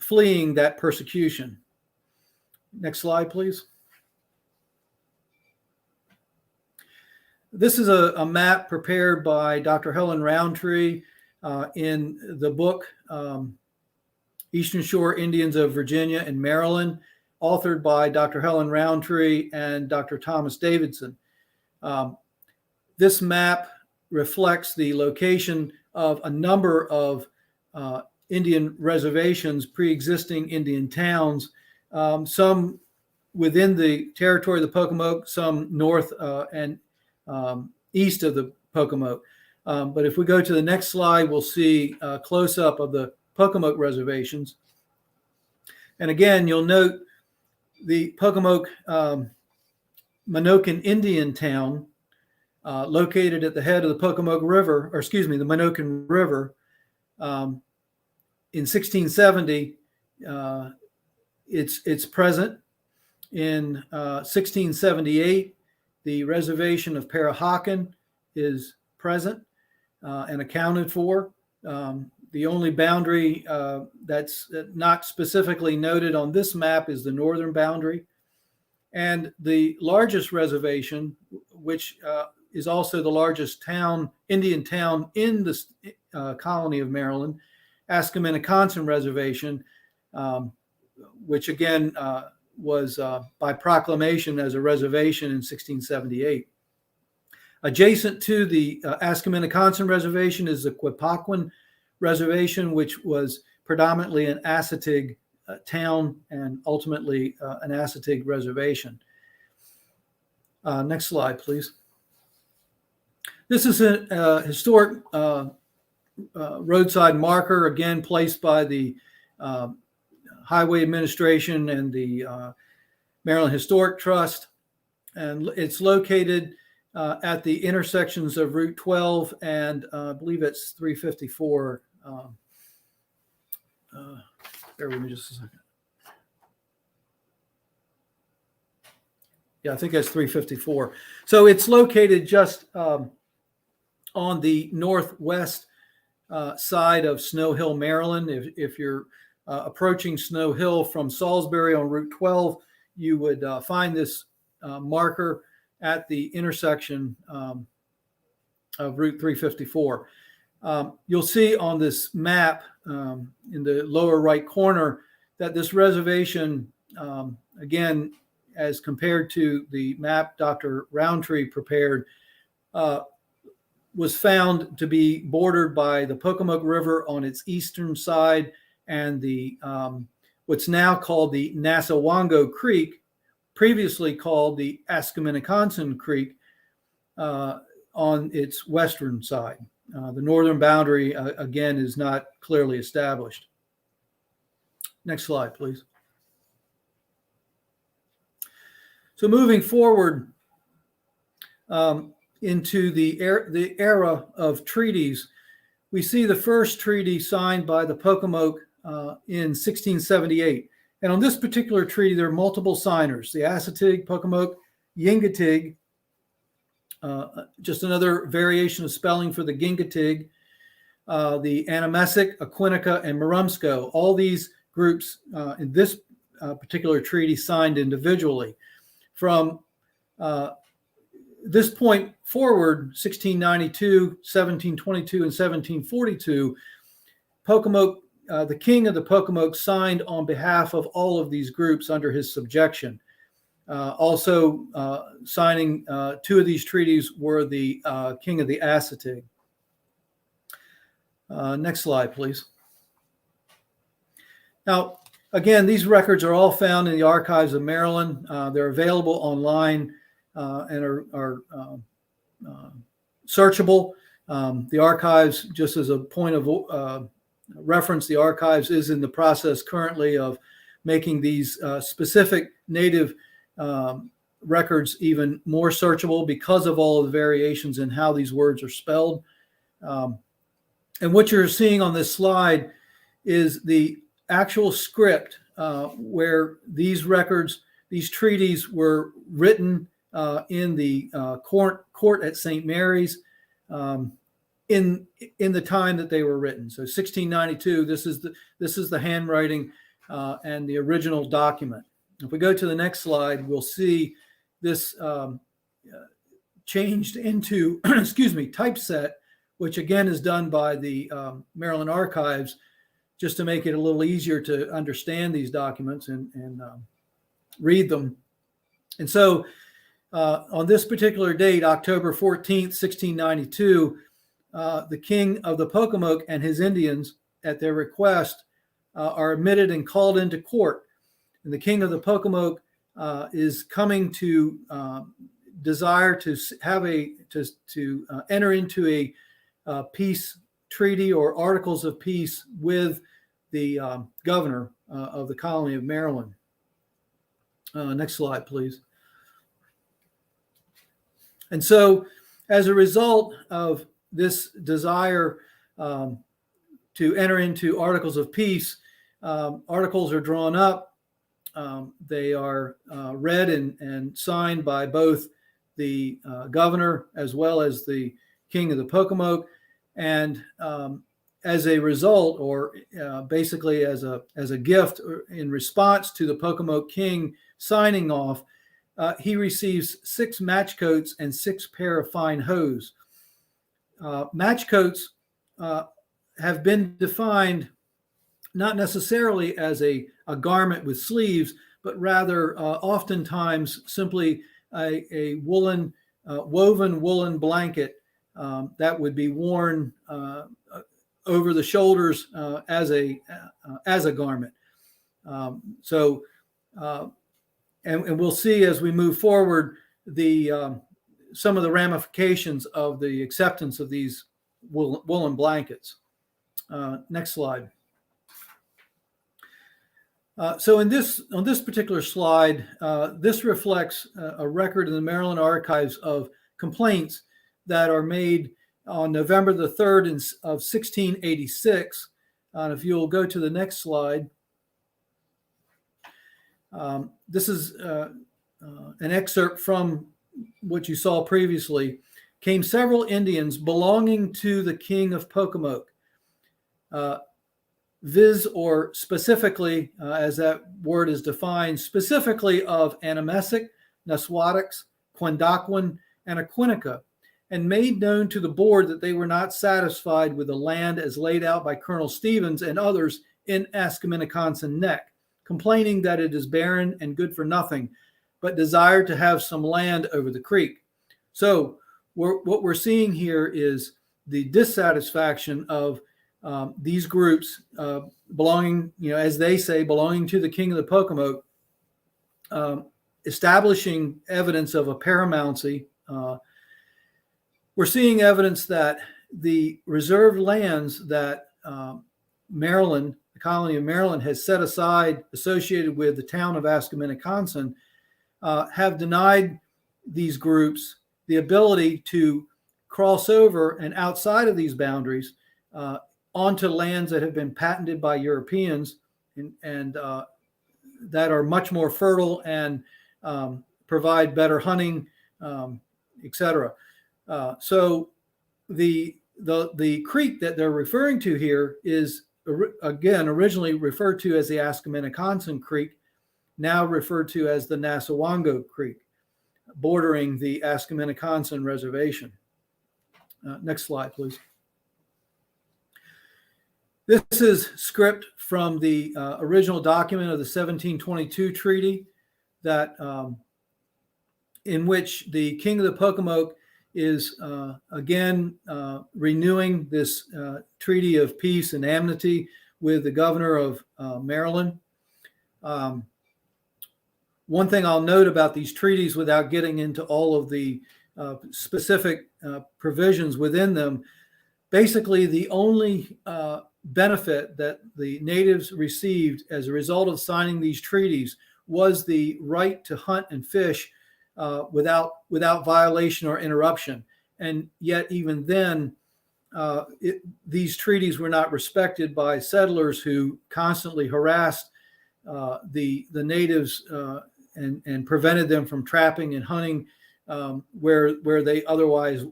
[SPEAKER 3] fleeing that persecution. Next slide, please. This is a map prepared by Dr. Helen Roundtree in the book Eastern Shore Indians of Virginia and Maryland, authored by Dr. Helen Roundtree and Dr. Thomas Davidson. This map reflects the location of a number of Indian reservations, pre-existing Indian towns, some within the territory of the Pocomoke, some north and east of the Pocomoke. But if we go to the next slide, we'll see a close-up of the Pocomoke reservations. And again, you'll note the Pocomoke Monocan Indian town, located at the head of the Pocomoke River, or excuse me, the Monocan River. In 1670, it's present. In 1678, the reservation of Parahocken is present and accounted for. The only boundary that's not specifically noted on this map is the northern boundary. And the largest reservation, which is also the largest town, Indian town in the colony of Maryland, Ascominiconsin Reservation, which again was by proclamation as a reservation in 1678. Adjacent to the Ascominiconsin Reservation is the Quepaquan Reservation, which was predominantly an Assateague town and ultimately an Assateague reservation. Next slide, please. This is a historic roadside marker, again placed by the Highway Administration and the Maryland Historic Trust. And it's located at the intersections of Route 12 and I believe it's 354. Bear with me just a second. Yeah, I think that's 354. So it's located just on the northwest side of Snow Hill, Maryland. If you're approaching Snow Hill from Salisbury on Route 12, you would find this marker at the intersection of Route 354. You'll see on this map in the lower right corner that this reservation, again, as compared to the map Dr. Roundtree prepared, was found to be bordered by the Pocomoke River on its eastern side and the what's now called the Nassawango Creek, previously called the Ascominiconsin Creek, on its western side. The northern boundary, again, is not clearly established. Next slide, please. So moving forward into the era of treaties, we see the first treaty signed by the Pocomoke in 1678. And on this particular treaty, there are multiple signers: the Assateague, Pocomoke, Yingatig, just another variation of spelling for the Gingatig, the Anamessic, Aquinica, and Murumsco. All these groups in this particular treaty signed individually. From this point forward, 1692, 1722, and 1742, Pocomoke, the king of the Pocomoke, signed on behalf of all of these groups under his subjection. Also signing two of these treaties were the king of the Assateague. Next slide, please. Now, again, these records are all found in the archives of Maryland. They're available online and are searchable. The archives, just as a point of reference, the archives is in the process currently of making these specific native records even more searchable because of all of the variations in how these words are spelled. And what you're seeing on this slide is the actual script where these records, these treaties were written in the court at St. Mary's in the time that they were written. So 1692, this is the handwriting and the original document. If we go to the next slide, we'll see this changed into, excuse me, typeset, which again is done by the Maryland Archives, just to make it a little easier to understand these documents and read them. And so on this particular date, October 14th, 1692, the king of the Pocomoke and his Indians, at their request, are admitted and called into court. And the king of the Pocomoke is coming to desire to have to enter into a peace treaty or articles of peace with the governor of the colony of Maryland. Next slide, please. And so, as a result of this desire to enter into articles of peace, articles are drawn up. They are read and signed by both the governor as well as the king of the Pocomoke. And as a result, or basically as a gift in response to the Pocomoke king signing off, he receives 6 match coats and 6 pair of fine hose. Match coats have been defined not necessarily as a garment with sleeves, but rather oftentimes simply a woolen, woven woolen blanket that would be worn over the shoulders as a garment. And we'll see as we move forward some of the ramifications of the acceptance of these woolen blankets. Next slide. So on this particular slide, this reflects a record in the Maryland Archives of complaints that are made on November the 3rd of 1686. If you'll go to the next slide. This is an excerpt from what you saw previously. Came several Indians belonging to the king of Pocomoke, viz. Or specifically, as that word is defined, specifically of Anamessic, Nuswatics, Quendaquin, and Aquinica, and made known to the board that they were not satisfied with the land as laid out by Colonel Stevens and others in Ascominiconsin Neck, complaining that it is barren and good for nothing, but desired to have some land over the creek. So what we're seeing here is the dissatisfaction of these groups belonging, as they say, belonging to the king of the Pocomoke, establishing evidence of a paramountcy. We're seeing evidence that the reserved lands that Maryland, the colony of Maryland, has set aside associated with the town of Ascominiconsin have denied these groups the ability to cross over and outside of these boundaries onto lands that have been patented by Europeans and that are much more fertile and provide better hunting, etc. So the creek that they're referring to here is again originally referred to as the Ascominiconsin Creek, now referred to as the Nassawango Creek. bordering the Ascominiconsin Reservation. Next slide, please. This is script from the original document of the 1722 treaty that in which the King of the Pocomoke is again renewing this treaty of peace and amity with the governor of Maryland. One thing I'll note about these treaties, without getting into all of the specific provisions within them, basically the only benefit that the natives received as a result of signing these treaties was the right to hunt and fish without violation or interruption. And yet even then, these treaties were not respected by settlers who constantly harassed the natives and prevented them from trapping and hunting where they otherwise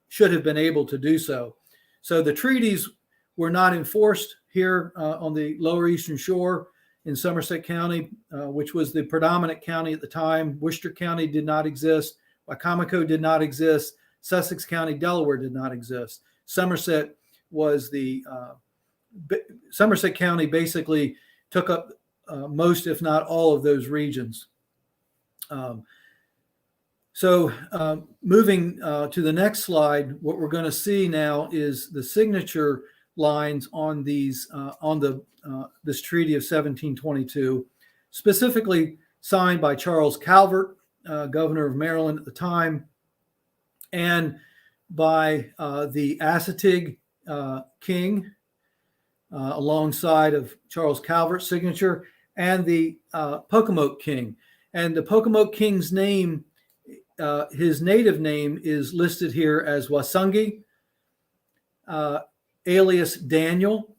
[SPEAKER 3] should have been able to do so. So the treaties were not enforced here on the Lower Eastern Shore in Somerset County, which was the predominant county at the time. Worcester County did not exist. Pocomoke did not exist. Sussex County, Delaware did not exist. Somerset County basically took up most, if not all, of those regions. Moving to the next slide, what we're going to see now is the signature lines on these this Treaty of 1722, specifically signed by Charles Calvert, governor of Maryland at the time, and by the Assateague king, alongside of Charles Calvert's signature, and the Pocomoke king. And the Pocomoke king's name, his native name, is listed here as Wasungi, alias Daniel.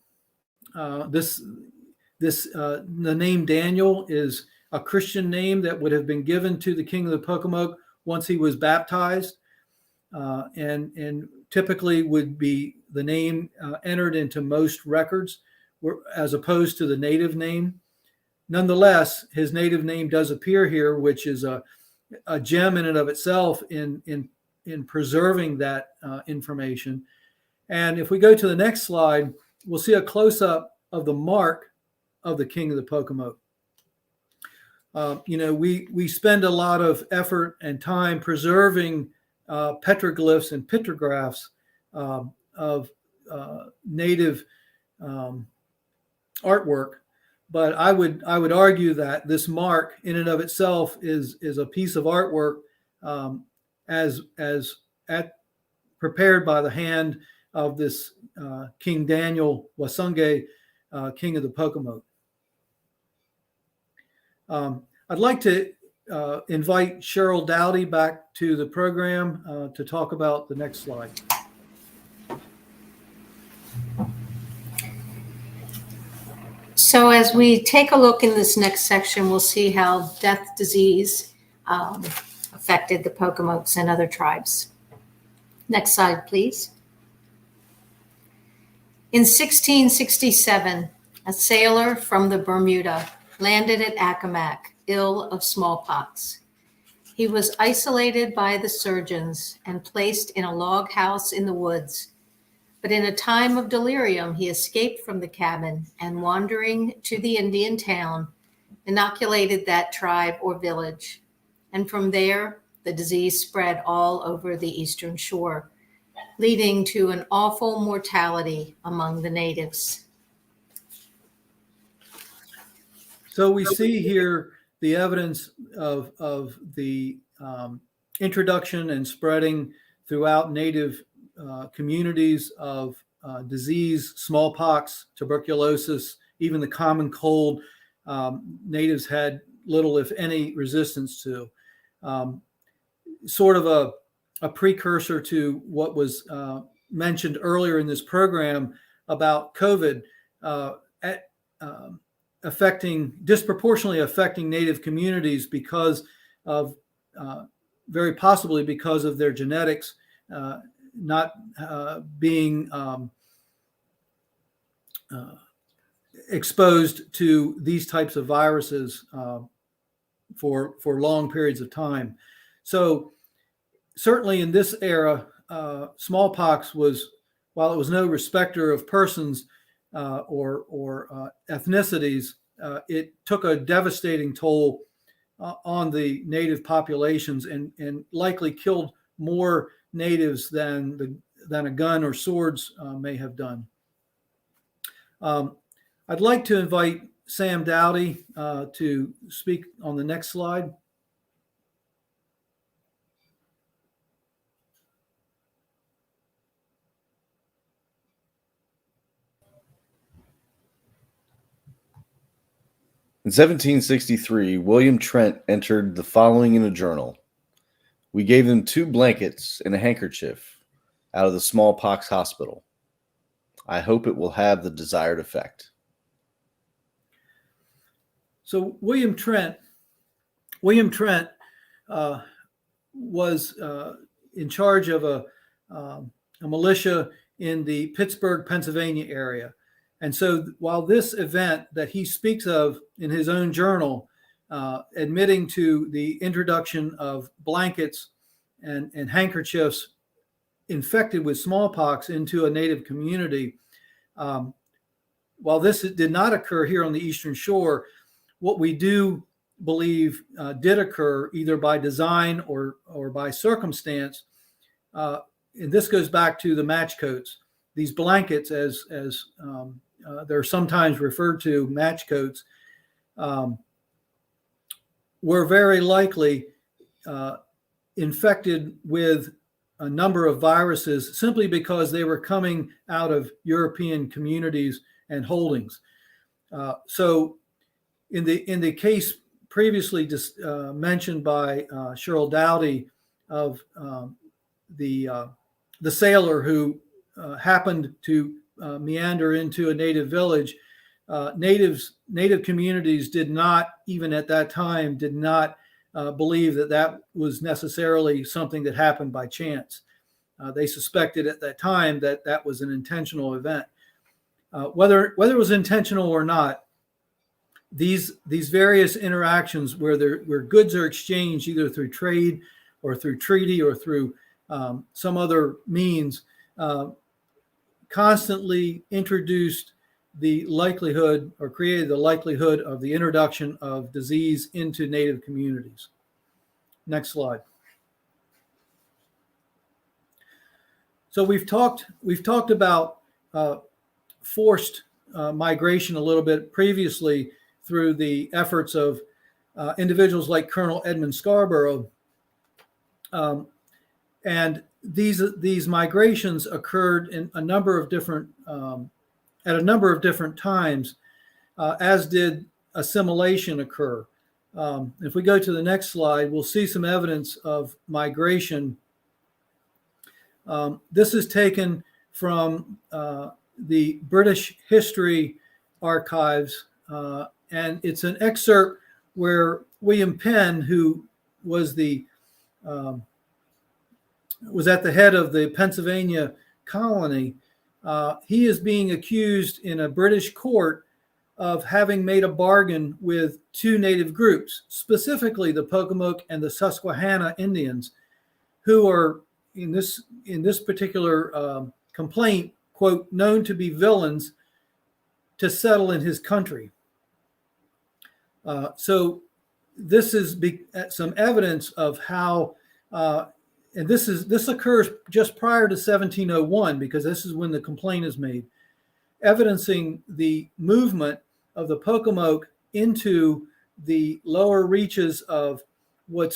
[SPEAKER 3] The name Daniel is a Christian name that would have been given to the king of the Pocomoke once he was baptized, and typically would be the name entered into most records, as opposed to the native name. Nonetheless, his native name does appear here, which is a gem in and of itself in preserving that information. And if we go to the next slide, we'll see a close-up of the mark of the King of the Pocomoke. We spend a lot of effort and time preserving petroglyphs and pictographs of native artwork, but I would argue that this mark in and of itself is a piece of artwork as prepared by the hand of this King Daniel Wasunge, King of the Pocomoke. I'd like to invite Cheryl Dowdy back to the program to talk about the next slide.
[SPEAKER 2] So as we take a look in this next section, we'll see how death disease affected the Pocomokes and other tribes. Next slide, please. In 1667, a sailor from the Bermuda landed at Accomac, ill of smallpox. He was isolated by the surgeons and placed in a log house in the woods. But in a time of delirium, he escaped from the cabin and, wandering to the Indian town, inoculated that tribe or village. And from there, the disease spread all over the eastern shore, leading to an awful mortality among the natives.
[SPEAKER 3] So we see here the evidence of the introduction and spreading throughout native communities of disease, smallpox, tuberculosis, even the common cold. Natives had little, if any, resistance to. Sort of a precursor to what was mentioned earlier in this program about COVID disproportionately affecting native communities because of, very possibly because of their genetics not being exposed to these types of viruses for long periods of time. So certainly in this era, smallpox was, while it was no respecter of persons or ethnicities, it took a devastating toll on the native populations and likely killed more natives than a gun or swords may have done. I'd like to invite Sam Dowdy to speak on the next slide.
[SPEAKER 5] In 1763, William Trent entered the following in a journal. We gave them 2 blankets and a handkerchief out of the smallpox hospital. I hope it will have the desired effect.
[SPEAKER 3] So William Trent was in charge of a militia in the Pittsburgh, Pennsylvania area. And so while this event that he speaks of in his own journal, admitting to the introduction of blankets and handkerchiefs infected with smallpox into a native community, while this did not occur here on the Eastern Shore, what we do believe did occur either by design or by circumstance, and this goes back to the match coats. These blankets, as they're sometimes referred to, match coats, were very likely infected with a number of viruses simply because they were coming out of European communities and holdings. So in the case previously just mentioned by Cheryl Dowdy of the sailor who happened to meander into a native village, native communities did not, even at that time, did not believe that was necessarily something that happened by chance. They suspected at that time that was an intentional event. Whether it was intentional or not, these various interactions where goods are exchanged either through trade or through treaty or through some other means constantly introduced the likelihood or created the likelihood of the introduction of disease into native communities. Next slide. So we've talked about forced migration a little bit previously through the efforts of individuals like Colonel Edmund Scarborough, and these migrations occurred in a number of different at a number of different times, as did assimilation occur. If we go to the next slide, we'll see some evidence of migration. This is taken from the British History Archives, and it's an excerpt where William Penn, who was was at the head of the Pennsylvania colony, he is being accused in a British court of having made a bargain with 2 native groups, specifically the Pocomoke and the Susquehanna Indians, who are in this particular complaint, quote, known to be villains to settle in his country. So this is some evidence of how, and this occurs just prior to 1701, because this is when the complaint is made, evidencing the movement of the Pocomoke into the lower reaches of what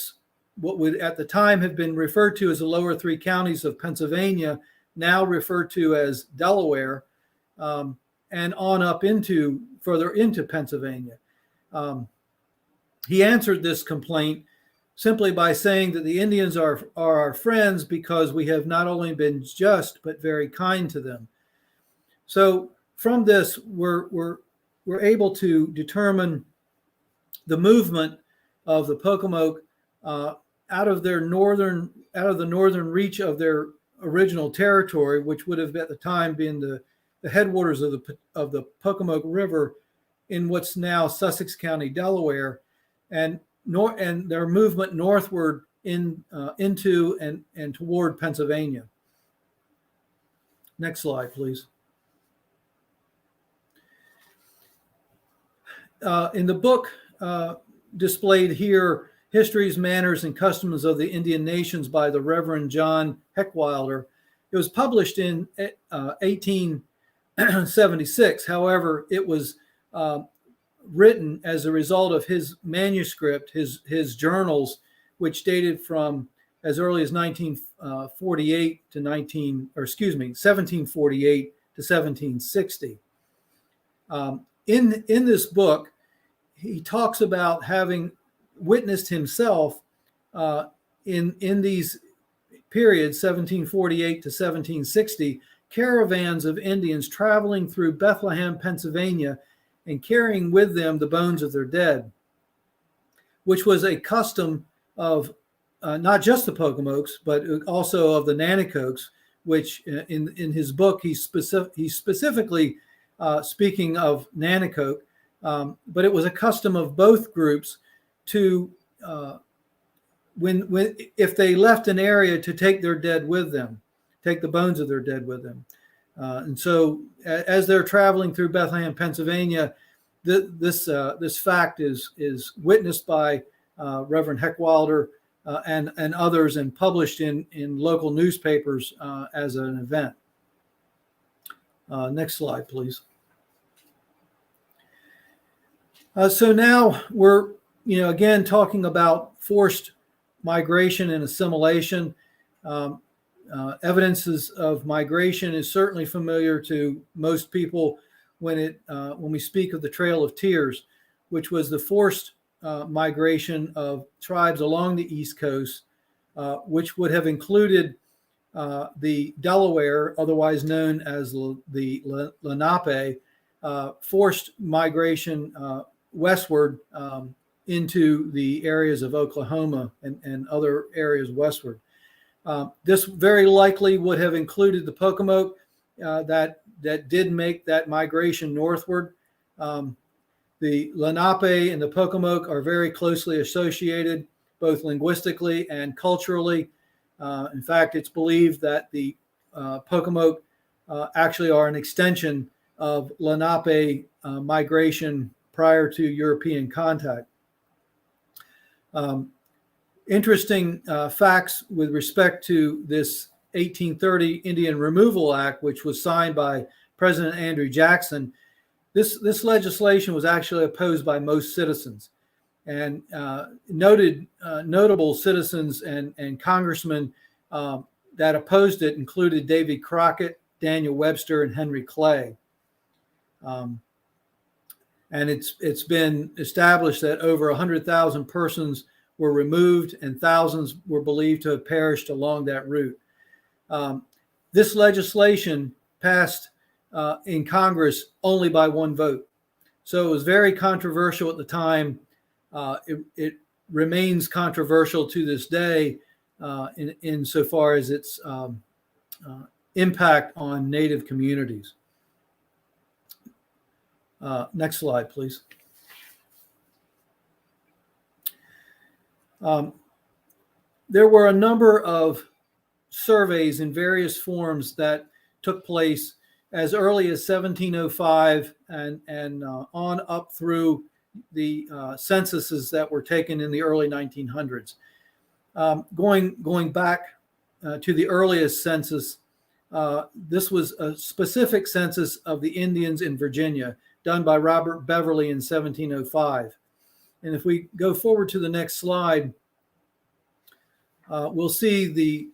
[SPEAKER 3] would at the time have been referred to as the lower 3 counties of Pennsylvania, now referred to as Delaware, and on up further into Pennsylvania. He answered this complaint simply by saying that the Indians are our friends because we have not only been just but very kind to them. So from this, we're able to determine the movement of the Pocomoke out of the northern reach of their original territory, which would have at the time been the headwaters of the Pocomoke River in what's now Sussex County, Delaware, and their movement northward into and toward Pennsylvania. Next slide, please. In the book displayed here, Histories, Manners, and Customs of the Indian Nations by the Reverend John Heckwilder, it was published in 1876. However, it was written as a result of his manuscript, his journals, which dated from as early as 1748 to 1760. In this book, he talks about having witnessed himself in these periods, 1748 to 1760, caravans of Indians traveling through Bethlehem, Pennsylvania, and carrying with them the bones of their dead, which was a custom of not just the Pocomokes, but also of the Nanticokes, which in his book, he's specifically speaking of Nanticoke, but it was a custom of both groups to, when if they left an area, to take their dead with them, take the bones of their dead with them. And so as they're traveling through Bethlehem, Pennsylvania, this fact is witnessed by Reverend Heckwilder and others, and published in local newspapers as an event. Next slide, please. So now we're, again, talking about forced migration and assimilation. Evidences of migration is certainly familiar to most people when we speak of the Trail of Tears, which was the forced migration of tribes along the East Coast, which would have included the Delaware, otherwise known as the Lenape, forced migration westward into the areas of Oklahoma and other areas westward. This very likely would have included the Pocomoke that did make that migration northward. The Lenape and the Pocomoke are very closely associated, both linguistically and culturally. In fact, it's believed that the Pocomoke actually are an extension of Lenape migration prior to European contact. Interesting facts with respect to this 1830 Indian Removal Act, which was signed by President Andrew Jackson. This legislation was actually opposed by most citizens, and notable citizens and congressmen that opposed it included Davy Crockett, Daniel Webster, and Henry Clay. And it's been established that over 100,000 persons were removed and thousands were believed to have perished along that route. This legislation passed in Congress only by one vote. So it was very controversial at the time. It remains controversial to this day insofar as its impact on Native communities. Next slide, please. There were a number of surveys in various forms that took place as early as 1705 and on up through the censuses that were taken in the early 1900s. Going back to the earliest census, this was a specific census of the Indians in Virginia done by Robert Beverly in 1705. And if we go forward to the next slide, we'll see the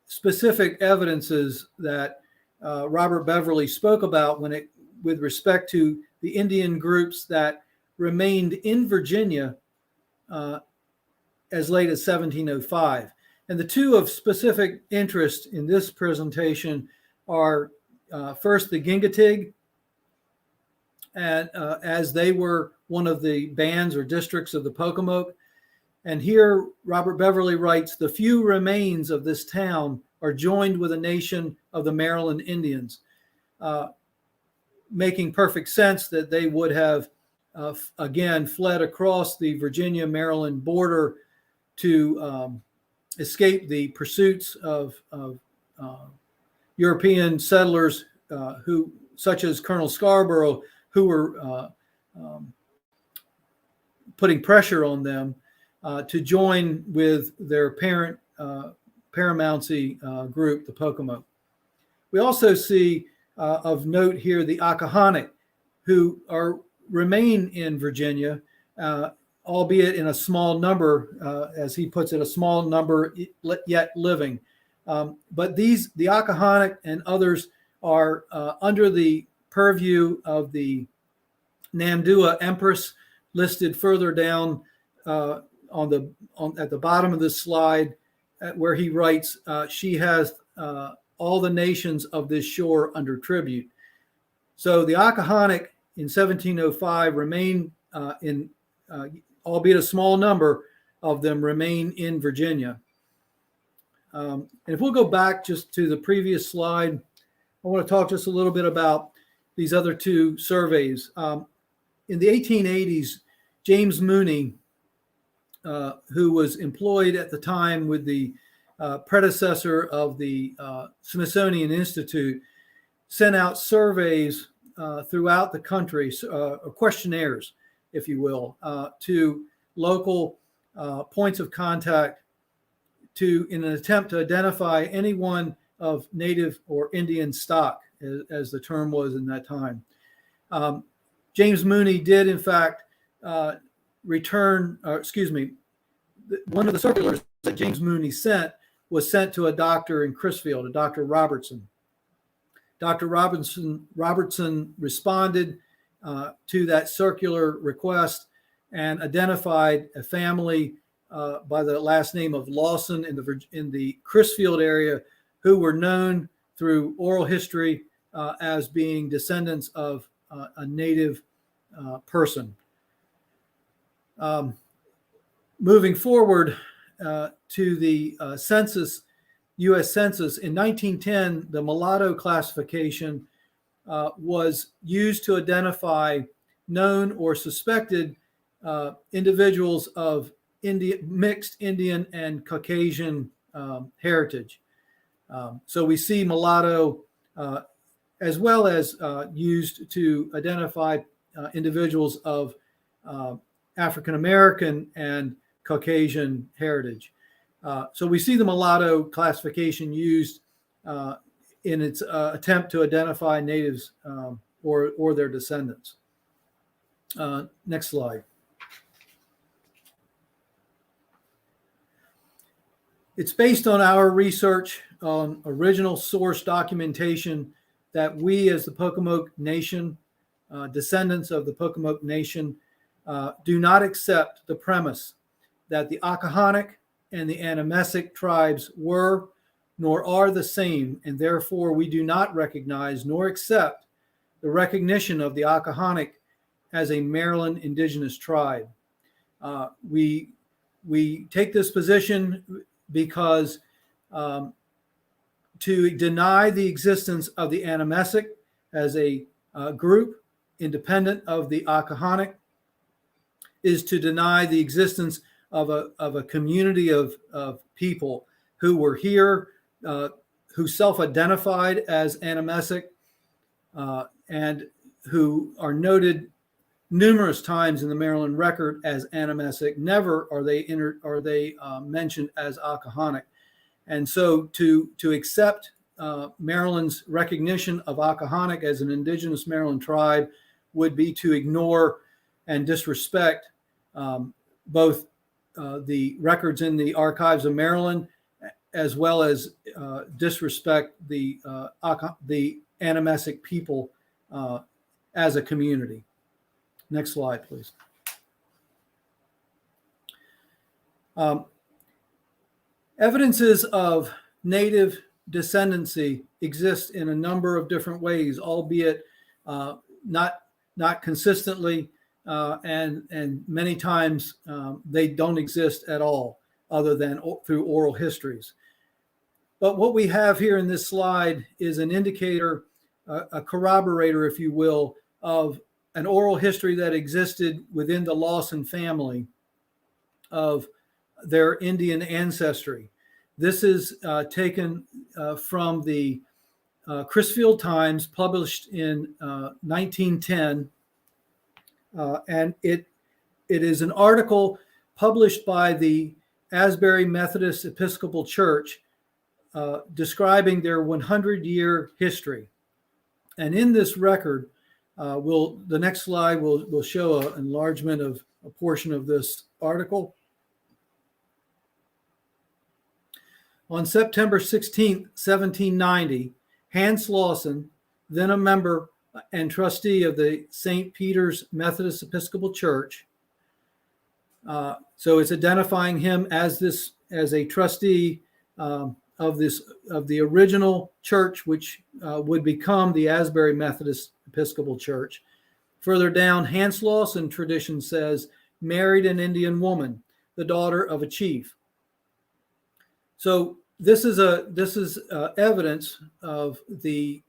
[SPEAKER 3] specific evidences that Robert Beverly spoke about with respect to the Indian groups that remained in Virginia as late as 1705. And the two of specific interest in this presentation are first the Gingatig, and as they were one of the bands or districts of the Pocomoke. And here Robert Beverly writes, "The few remains of this town are joined with a nation of the Maryland Indians," making perfect sense that they would have again fled across the Virginia-Maryland border to escape the pursuits of European settlers who, such as Colonel Scarborough, who were putting pressure on them to join with their parent paramountcy group, the Pocomoke. We also see of note here the Akahanik, who remain in Virginia, albeit in a small number, as he puts it, a small number yet living. But the Akahanik and others are under the purview of the Namdua Empress, listed further down at the bottom of this slide, where he writes, she has all the nations of this shore under tribute. So the Akahanik in 1705 remain albeit a small number of them remain in Virginia. And if we'll go back just to the previous slide, I want to talk just a little bit about these other two surveys. In the 1880s, James Mooney, who was employed at the time with the predecessor of the Smithsonian Institute, sent out surveys throughout the country, questionnaires, if you will, to local points of contact in an attempt to identify anyone of native or Indian stock, as the term was in that time. James Mooney did, in fact, one of the circulars that James Mooney was sent to a doctor in Crisfield, a Dr. Robertson. Dr. Robertson responded to that circular request and identified a family by the last name of Lawson in the Crisfield area, who were known through oral history as being descendants of a native person. Moving forward to the census, U.S. Census, in 1910, the mulatto classification was used to identify known or suspected individuals of mixed Indian and Caucasian heritage. So we see mulatto as well as used to identify individuals of African American and Caucasian heritage. So we see the mulatto classification used in its attempt to identify natives or their descendants. Next slide. It's based on our research on original source documentation that we, as the Pocomoke Nation, descendants of the Pocomoke Nation, do not accept the premise that the Akahanik and the Anamesic tribes were nor are the same, and therefore we do not recognize nor accept the recognition of the Akahanik as a Maryland indigenous tribe. We take this position because to deny the existence of the Anamesic as a group independent of the Akahanik is to deny the existence of a community of people who were here, who self-identified as Anamesic, and who are noted numerous times in the Maryland record as Anamesic. Never are they mentioned as Akahanik. And so to accept Maryland's recognition of Akahanik as an indigenous Maryland tribe would be to ignore and disrespect both the records in the archives of Maryland, as well as disrespect the Anamesic people as a community. Next slide, please. Evidences of native descendancy exist in a number of different ways, albeit not consistently, and many times they don't exist at all, other than through oral histories. But what we have here in this slide is an indicator, a corroborator, if you will, of an oral history that existed within the Lawson family of their Indian ancestry. This is taken from the Crisfield Times, published in 1910, and it is an article published by the Asbury Methodist Episcopal Church describing their 100-year history. And in this record, the next slide will show an enlargement of a portion of this article. On September 16, 1790, Hans Lawson, then a member and trustee of the St. Peter's Methodist Episcopal Church, so it's identifying him as a trustee of the original church, which would become the Asbury Methodist Episcopal Church. Further down, Hans Lawson tradition says, married an Indian woman, the daughter of a chief. So this is evidence of the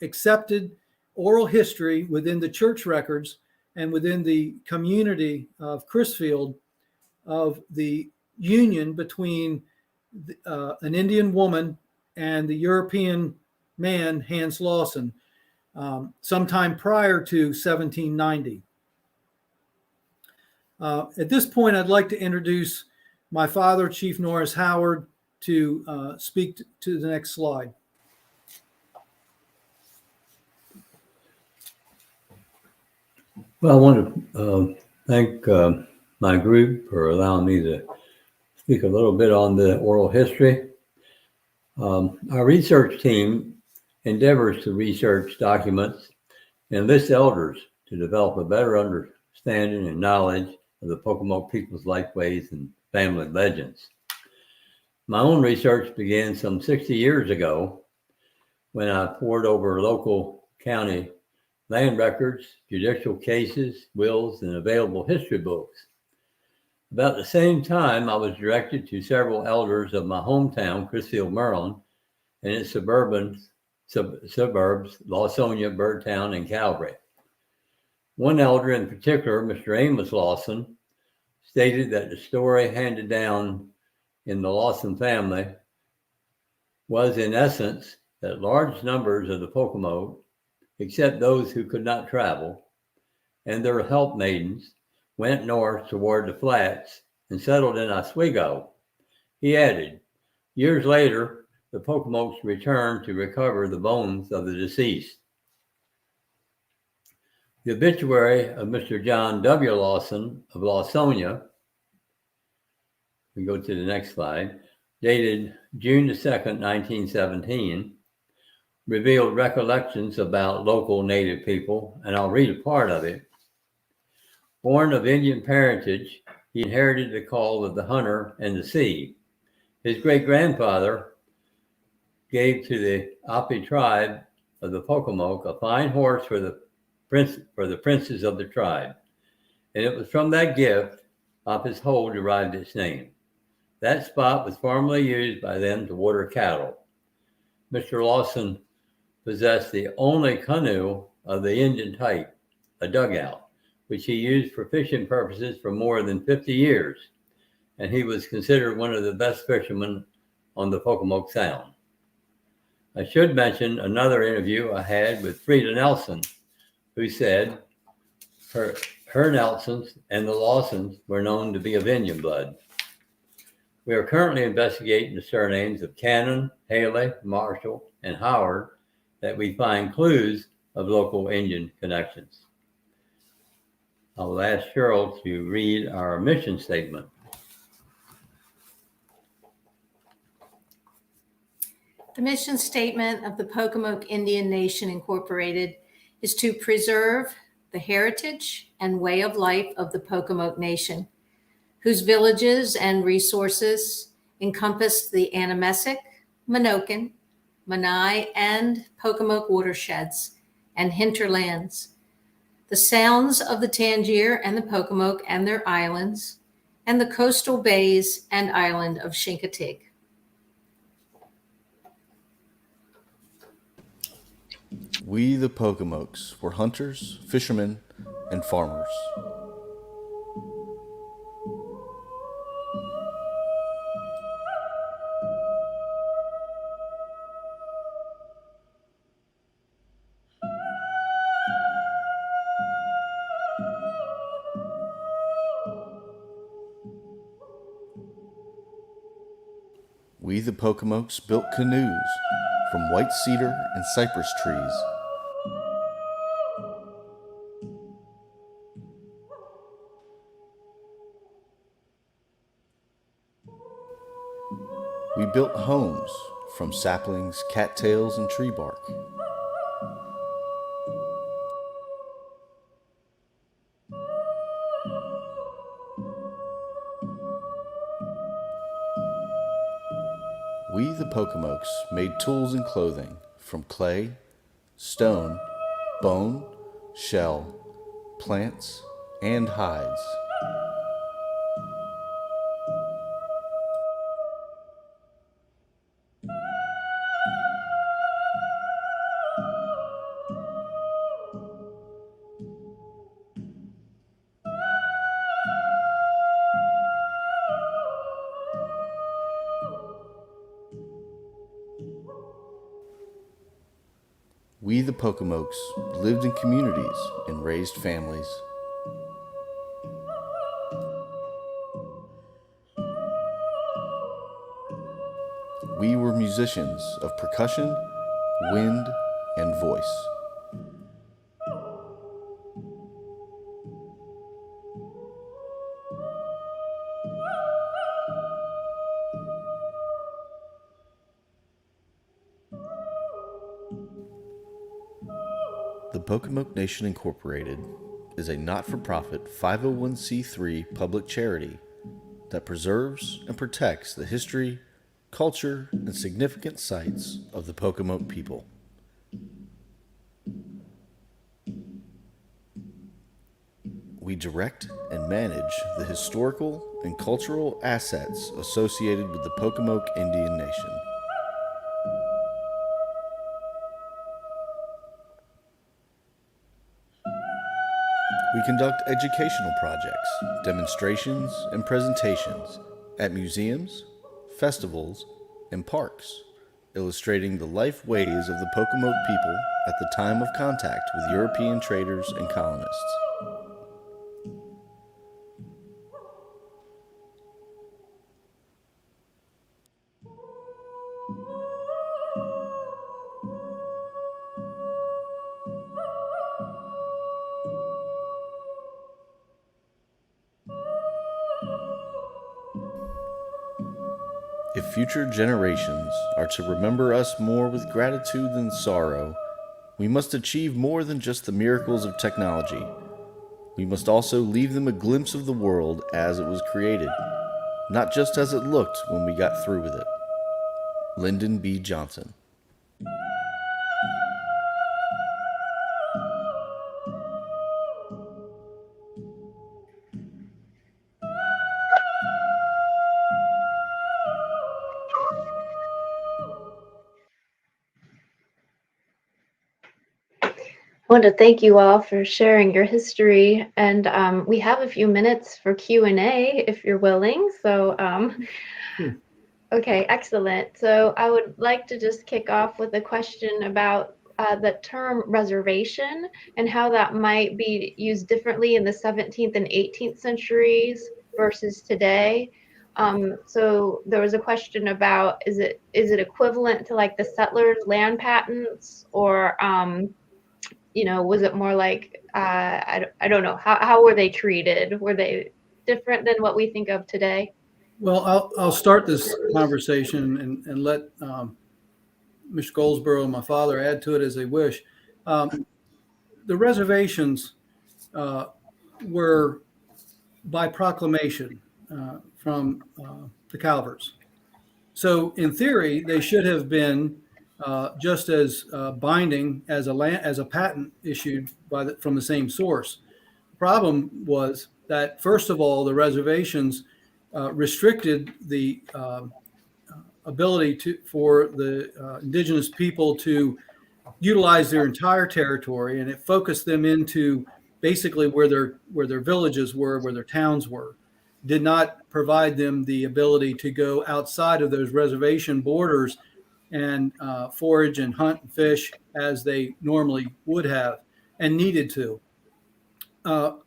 [SPEAKER 3] accepted oral history within the church records and within the community of Crisfield of the union between an Indian woman and the European man, Hans Lawson, sometime prior to 1790. At this point, I'd like to introduce my father, Chief Norris Howard, to speak to the next slide.
[SPEAKER 6] Well, I want to thank my group for allowing me to speak a little bit on the oral history. Our research team endeavors to research documents and list elders to develop a better understanding and knowledge of the Pocomoke people's lifeways and family legends. My own research began some 60 years ago when I pored over local county land records, judicial cases, wills, and available history books. About the same time, I was directed to several elders of my hometown, Crisfield, Maryland, and its suburbs, Lawsonia, Birdtown, and Calvary. One elder in particular, Mr. Amos Lawson, stated that the story handed down in the Lawson family was, in essence, that large numbers of the Pocomoke, except those who could not travel, and their helpmaidens, went north toward the flats and settled in Oswego. He added, years later, the Pocomokes returned to recover the bones of the deceased. The obituary of Mr. John W. Lawson of Lawsonia, we go to the next slide, dated June the 2nd, 1917, revealed recollections about local Native people, and I'll read a part of it. Born of Indian parentage, he inherited the call of the hunter and the sea. His great-grandfather gave to the Api tribe of the Pocomoke a fine horse for the princes of the tribe, and it was from that gift Api's Hole derived its name. That spot was formerly used by them to water cattle. Mr. Lawson possessed the only canoe of the Indian type, a dugout, which he used for fishing purposes for more than 50 years, and he was considered one of the best fishermen on the Pocomoke Sound. I should mention another interview I had with Frida Nelson, who said her Nelsons and the Lawsons were known to be of Indian blood. We are currently investigating the surnames of Cannon, Haley, Marshall, and Howard that we find clues of local Indian connections. I will ask Cheryl to read our mission statement.
[SPEAKER 2] The mission statement of the Pocomoke Indian Nation Incorporated is to preserve the heritage and way of life of the Pocomoke Nation, whose villages and resources encompass the Anamessic, Minokan, Menai, and Pocomoke watersheds and hinterlands, the sounds of the Tangier and the Pocomoke and their islands, and the coastal bays and island of Chincoteague.
[SPEAKER 5] We, the Pocomokes, were hunters, fishermen, and farmers. We, the Pocomokes, built canoes from white cedar and cypress trees. We built homes from saplings, cattails, and tree bark. We, the Pocomokes, made tools and clothing from clay, stone, bone, shell, plants, and hides. We, the Pocomokes, lived in communities and raised families. We were musicians of percussion, wind, and voice. The Pocomoke Nation Incorporated is a not-for-profit 501c3 public charity that preserves and protects the history, culture, and significant sites of the Pocomoke people. We direct and manage the historical and cultural assets associated with the Pocomoke Indian Nation. We conduct educational projects, demonstrations, and presentations at museums, festivals, and parks, illustrating the life ways of the Pocomoke people at the time of contact with European traders and colonists. If future generations are to remember us more with gratitude than sorrow, we must achieve more than just the miracles of technology. We must also leave them a glimpse of the world as it was created, not just as it looked when we got through with it. Lyndon B. Johnson.
[SPEAKER 7] I want to thank you all for sharing your history, and we have a few minutes for Q&A if you're willing. So, okay, excellent. So I would like to just kick off with a question about the term reservation and how that might be used differently in the 17th and 18th centuries versus today. So there was a question about, is it equivalent to like the settlers' land patents, or was it more like, I don't know, how were they treated? Were they different than what we think of today?
[SPEAKER 3] Well, I'll start this conversation and let Mr. Goldsboro and my father add to it as they wish. The reservations were by proclamation from the Calverts. So in theory, they should have been just as binding as a patent issued from the same source. The problem was that, first of all, the reservations restricted the ability for the indigenous people to utilize their entire territory, and it focused them into basically where their villages were, where their towns were. Did not provide them the ability to go outside of those reservation borders and forage and hunt and fish as they normally would have and needed to.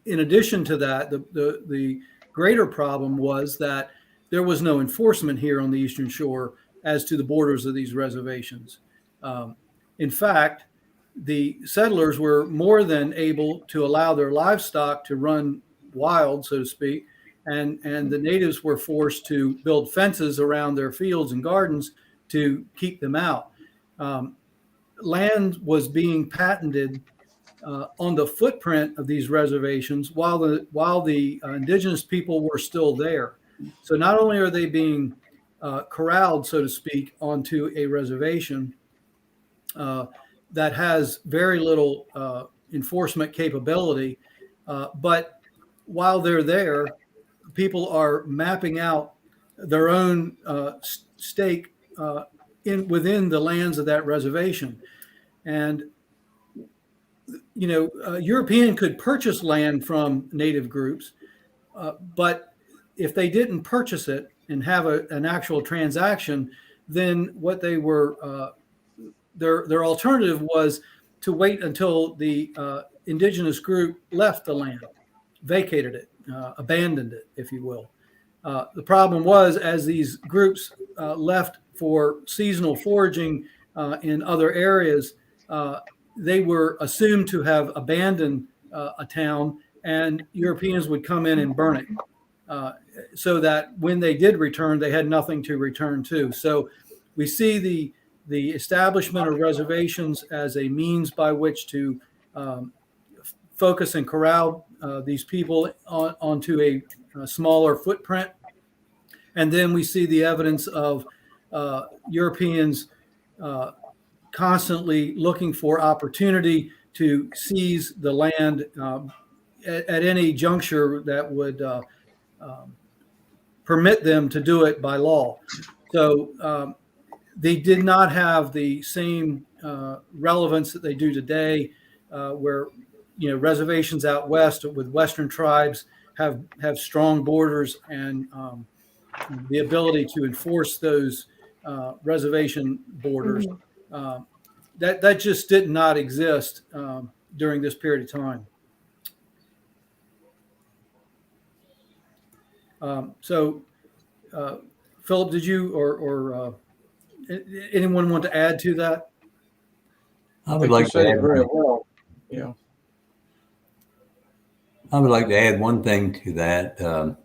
[SPEAKER 3] In addition to that, the greater problem was that there was no enforcement here on the Eastern Shore as to the borders of these reservations. In fact, the settlers were more than able to allow their livestock to run wild, so to speak, and the natives were forced to build fences around their fields and gardens to keep them out. Land was being patented on the footprint of these reservations while the indigenous people were still there. So not only are they being corralled, so to speak, onto a reservation that has very little enforcement capability, but while they're there, people are mapping out their own stake within the lands of that reservation. And European could purchase land from native groups, but if they didn't purchase it and have an actual transaction, then what they were their alternative was to wait until the indigenous group left the land, vacated it, abandoned it, if you will. The problem was, as these groups left for seasonal foraging in other areas, they were assumed to have abandoned a town, and Europeans would come in and burn it, so that when they did return, they had nothing to return to. So we see the establishment of reservations as a means by which to focus and corral these people onto a smaller footprint. And then we see the evidence of Europeans constantly looking for opportunity to seize the land at any juncture that would permit them to do it by law. So they did not have the same relevance that they do today, where reservations out west with Western tribes have strong borders and the ability to enforce those reservation borders. That just did not exist during this period of time. So, Philip, did you or anyone want to add to that?
[SPEAKER 6] I would like to
[SPEAKER 4] said it
[SPEAKER 6] add,
[SPEAKER 4] very well. Yeah.
[SPEAKER 6] I would like to add one thing to that, and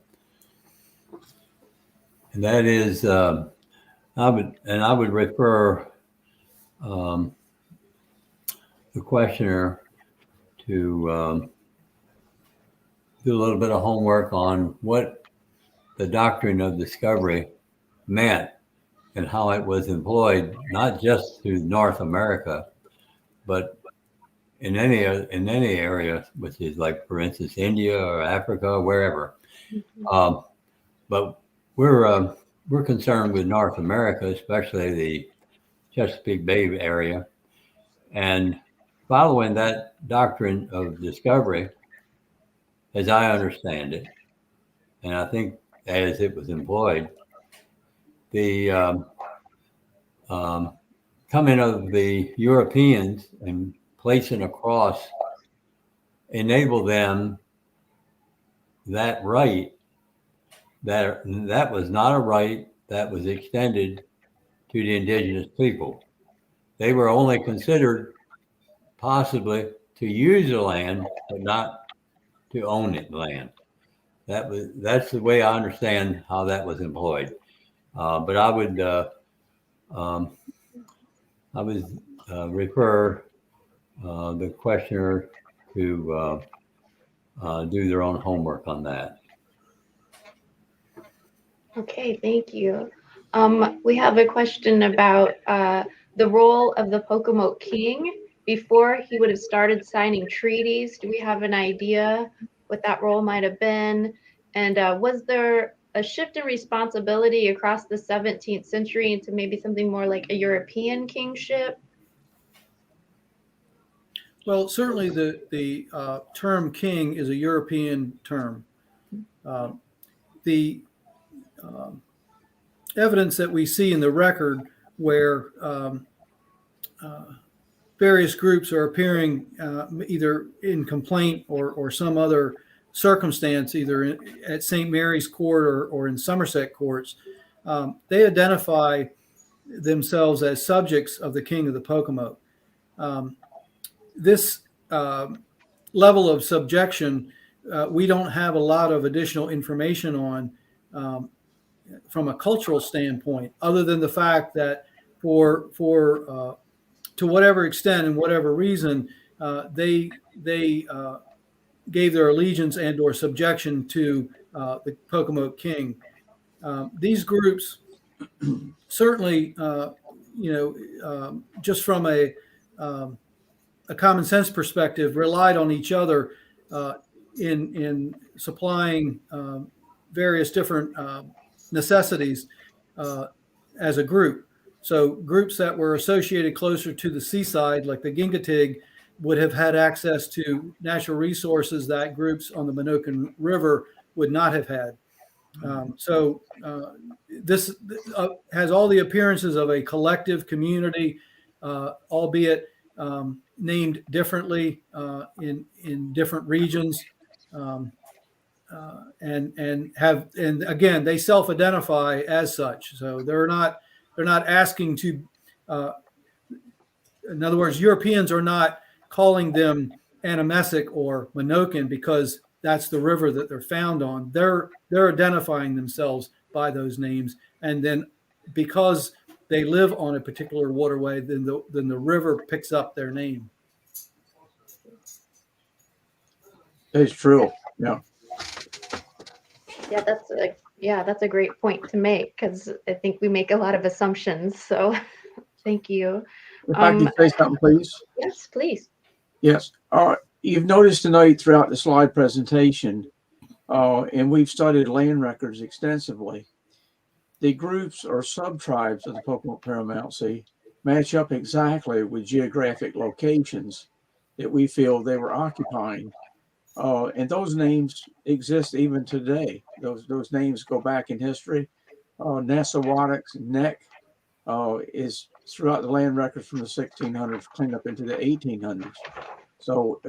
[SPEAKER 6] that is I would refer the questioner to do a little bit of homework on what the doctrine of discovery meant and how it was employed, not just through North America, but in any area, which is like, for instance, India or Africa or wherever. But we're concerned with North America, especially the Chesapeake Bay area, and following that doctrine of discovery, as I understand it, and I think as it was employed, the coming of the Europeans and placing across enabled them that right, that was not a right that was extended to the indigenous people. They were only considered possibly to use the land, but not to own it land. That's the way I understand how that was employed. But I would refer the questioner to do their own homework on that.
[SPEAKER 7] Okay, thank you. We have a question about the role of the Pocomoke king before he would have started signing treaties. Do we have an idea what that role might have been? And was there a shift in responsibility across the 17th century into maybe something more like a European kingship?
[SPEAKER 3] Well, certainly the term king is a European term. The evidence that we see in the record where various groups are appearing either in complaint or some other circumstance, either at St. Mary's Court or in Somerset courts, they identify themselves as subjects of the king of the Pocomoke. This level of subjection, we don't have a lot of additional information on from a cultural standpoint, other than the fact that for to whatever extent and whatever reason, they gave their allegiance and or subjection to the Pocomoke king. These groups certainly, just from a common sense perspective, relied on each other in supplying various different necessities as a group. So groups that were associated closer to the seaside, like the Gingatig, would have had access to natural resources that groups on the Minokan River would not have had. This has all the appearances of a collective community, albeit named differently in different regions, and again, they self-identify as such. So they're not asking to. In other words, Europeans are not calling them Anamesic or Minokan because that's the river that they're found on. They're identifying themselves by those names, and then because they live on a particular waterway, then the river picks up their name.
[SPEAKER 4] It's true. Yeah.
[SPEAKER 7] Yeah, that's a great point to make, because I think we make a lot of assumptions. So thank you.
[SPEAKER 4] If I could say something, please.
[SPEAKER 7] Yes, please.
[SPEAKER 4] Yes. You've noticed tonight throughout the slide presentation, and we've studied land records extensively, the groups or sub-tribes of the Pocomoke Paramountcy match up exactly with geographic locations that we feel they were occupying. And those names exist even today. Those names go back in history. Nassawatuk's Neck is throughout the land records from the 1600s, cleaned up into the 1800s. So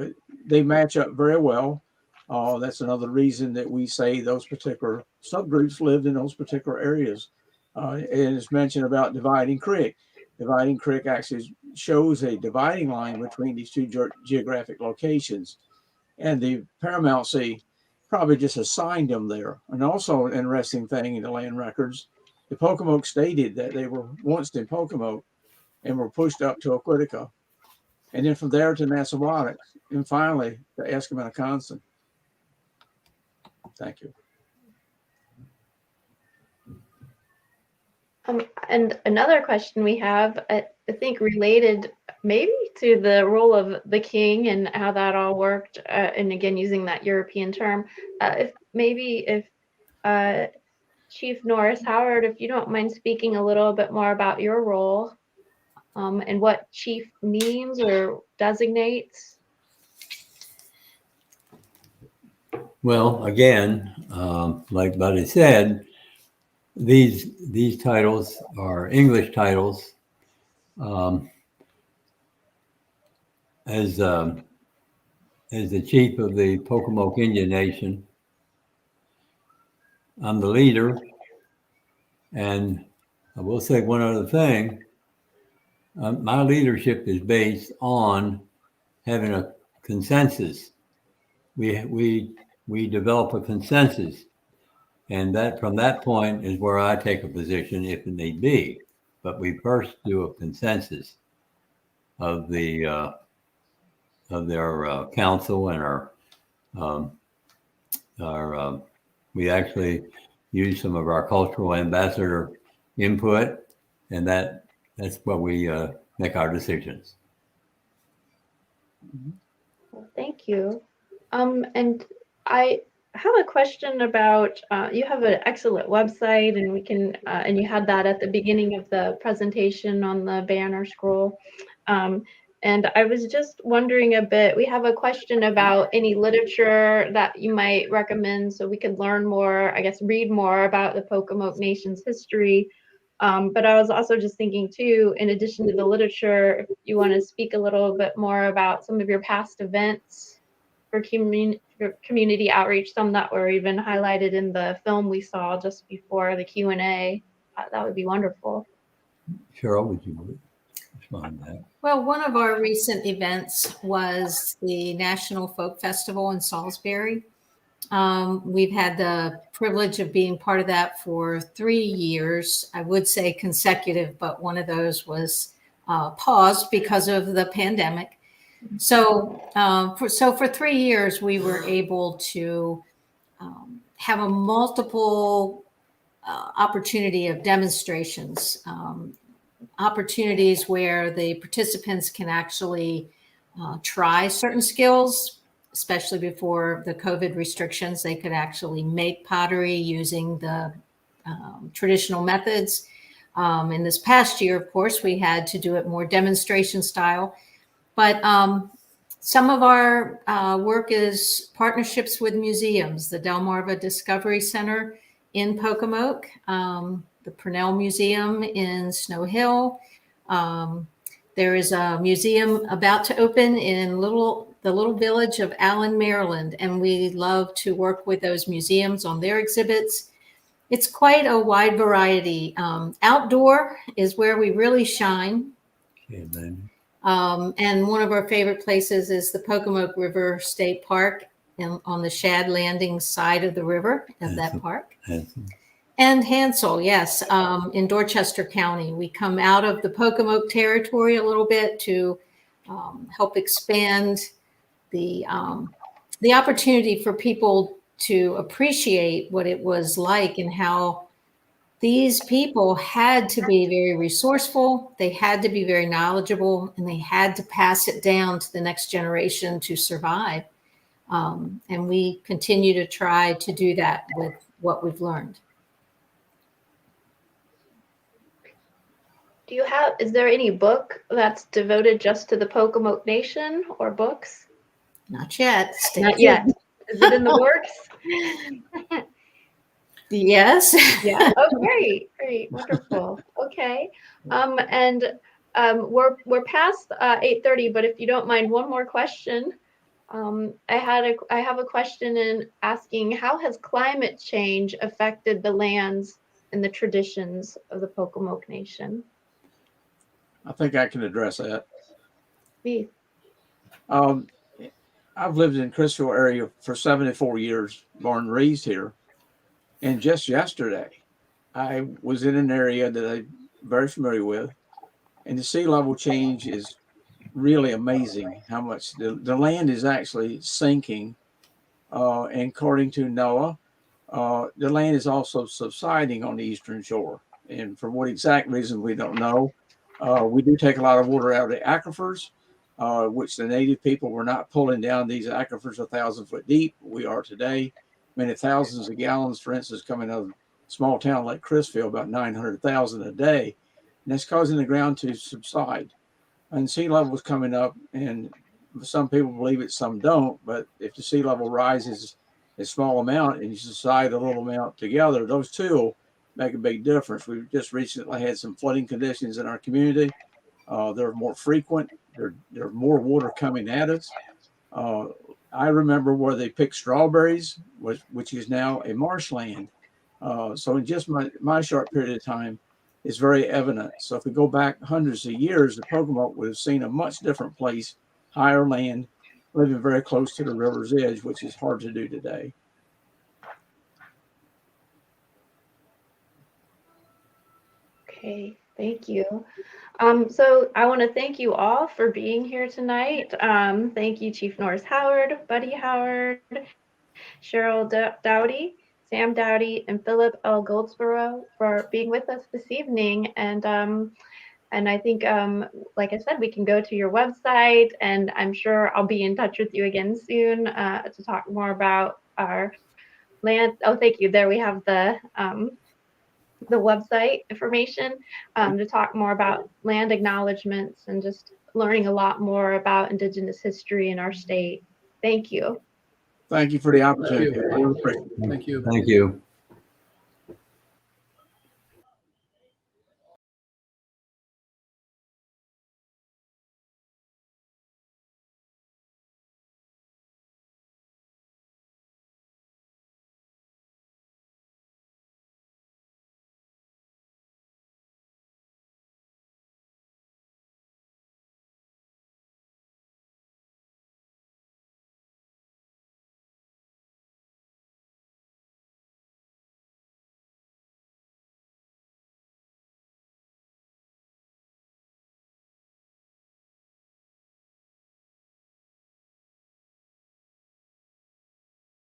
[SPEAKER 4] they match up very well. That's another reason that we say those particular subgroups lived in those particular areas. And it's mentioned about Dividing Creek. Dividing Creek actually shows a dividing line between these two geographic locations. And the Paramountcy probably just assigned them there. And also an interesting thing in the land records, the Pocomoke stated that they were once in Pocomoke and were pushed up to Oquitica, and then from there to Nassawatuk, and finally to Escaminoconsin. Thank you.
[SPEAKER 7] And another question we have, I think related maybe to the role of the king and how that all worked, and again using that European term, if Chief Norris Howard, if you don't mind speaking a little bit more about your role and what chief means or designates.
[SPEAKER 6] Well, again, like Buddy said, these titles are English titles. As the chief of the Pocomoke Indian Nation, I'm the leader, and I will say one other thing. My leadership is based on having a consensus. We develop a consensus, and that from that point is where I take a position if it need be. But we first do a consensus of their council and our we actually use some of our cultural ambassador input, and that's where we make our decisions.
[SPEAKER 7] Well, thank you. And I have a question about, you have an excellent website, and we can, and you had that at the beginning of the presentation on the banner scroll. And I was just wondering a bit, we have a question about any literature that you might recommend so we could learn more, I guess, read more about the Pocomoke Nation's history. But I was also just thinking too, in addition to the literature, if you want to speak a little bit more about some of your past events for community outreach, some that were even highlighted in the film we saw just before the Q&A, that would be wonderful.
[SPEAKER 6] Cheryl, would you respond to that?
[SPEAKER 2] Well, one of our recent events was the National Folk Festival in Salisbury. We've had the privilege of being part of that for 3 years. I would say consecutive, but one of those was paused because of the pandemic. So, for 3 years, we were able to have a multiple opportunity of demonstrations, opportunities where the participants can actually try certain skills, especially before the COVID restrictions. They could actually make pottery using the traditional methods. In this past year, of course, we had to do it more demonstration style. But some of our work is partnerships with museums, the Delmarva Discovery Center in Pocomoke, the Purnell Museum in Snow Hill. There is a museum about to open in the little village of Allen, Maryland, and we love to work with those museums on their exhibits. It's quite a wide variety. Outdoor is where we really shine.
[SPEAKER 6] Okay, then.
[SPEAKER 2] And one of our favorite places is the Pocomoke River State Park on the Shad Landing side of the river of that park. And Hansel, yes, in Dorchester County. We come out of the Pocomoke territory a little bit to help expand the opportunity for people to appreciate what it was like and how these people had to be very resourceful, they had to be very knowledgeable, and they had to pass it down to the next generation to survive. And we continue to try to do that with what we've learned.
[SPEAKER 7] Is there any book that's devoted just to the Pocomoke Nation or books?
[SPEAKER 2] Not yet. Stay
[SPEAKER 7] Not
[SPEAKER 2] tuned.
[SPEAKER 7] yet. Is it in the works?
[SPEAKER 2] Yes.
[SPEAKER 7] Yeah. Oh, great. Great. Wonderful. Okay. We're past 8:30, but if you don't mind, one more question. I have a question in asking, how has climate change affected the lands and the traditions of the Pocomoke Nation?
[SPEAKER 4] I think I can address that.
[SPEAKER 7] Please.
[SPEAKER 4] I've lived in Crystal area for 74 years, born and raised here. And just yesterday, I was in an area that I'm very familiar with, and the sea level change is really amazing how much the land is actually sinking. And according to NOAA, the land is also subsiding on the eastern shore. And for what exact reason, we don't know. We do take a lot of water out of the aquifers, which the native people were not pulling down these aquifers 1,000 foot deep. We are today. Many thousands of gallons, for instance, coming out of a small town like Chrisville, about 900,000 a day. And that's causing the ground to subside. And sea level is coming up, and some people believe it, some don't. But if the sea level rises a small amount and you subside a little amount together, those two will make a big difference. We've just recently had some flooding conditions in our community. They're more frequent. There's more water coming at us. I remember where they picked strawberries, which is now a marshland. So in just my short period of time, it's very evident. So if we go back hundreds of years, the Pocomoke would have seen a much different place, higher land, living very close to the river's edge, which is hard to do today.
[SPEAKER 7] Okay, thank you. So I want to thank you all for being here tonight. Thank you, Chief Norris Howard, Buddy Howard, Cheryl Dowdy, Sam Dowdy, and Philip L. Goldsboro for being with us this evening. And I think, like I said, we can go to your website, and I'm sure I'll be in touch with you again soon to talk more about our land. Oh, thank you. There we have the website information to talk more about land acknowledgements and just learning a lot more about Indigenous history in our state. Thank you.
[SPEAKER 4] Thank you for the opportunity. I really appreciate it.
[SPEAKER 3] Thank you.
[SPEAKER 6] Thank you.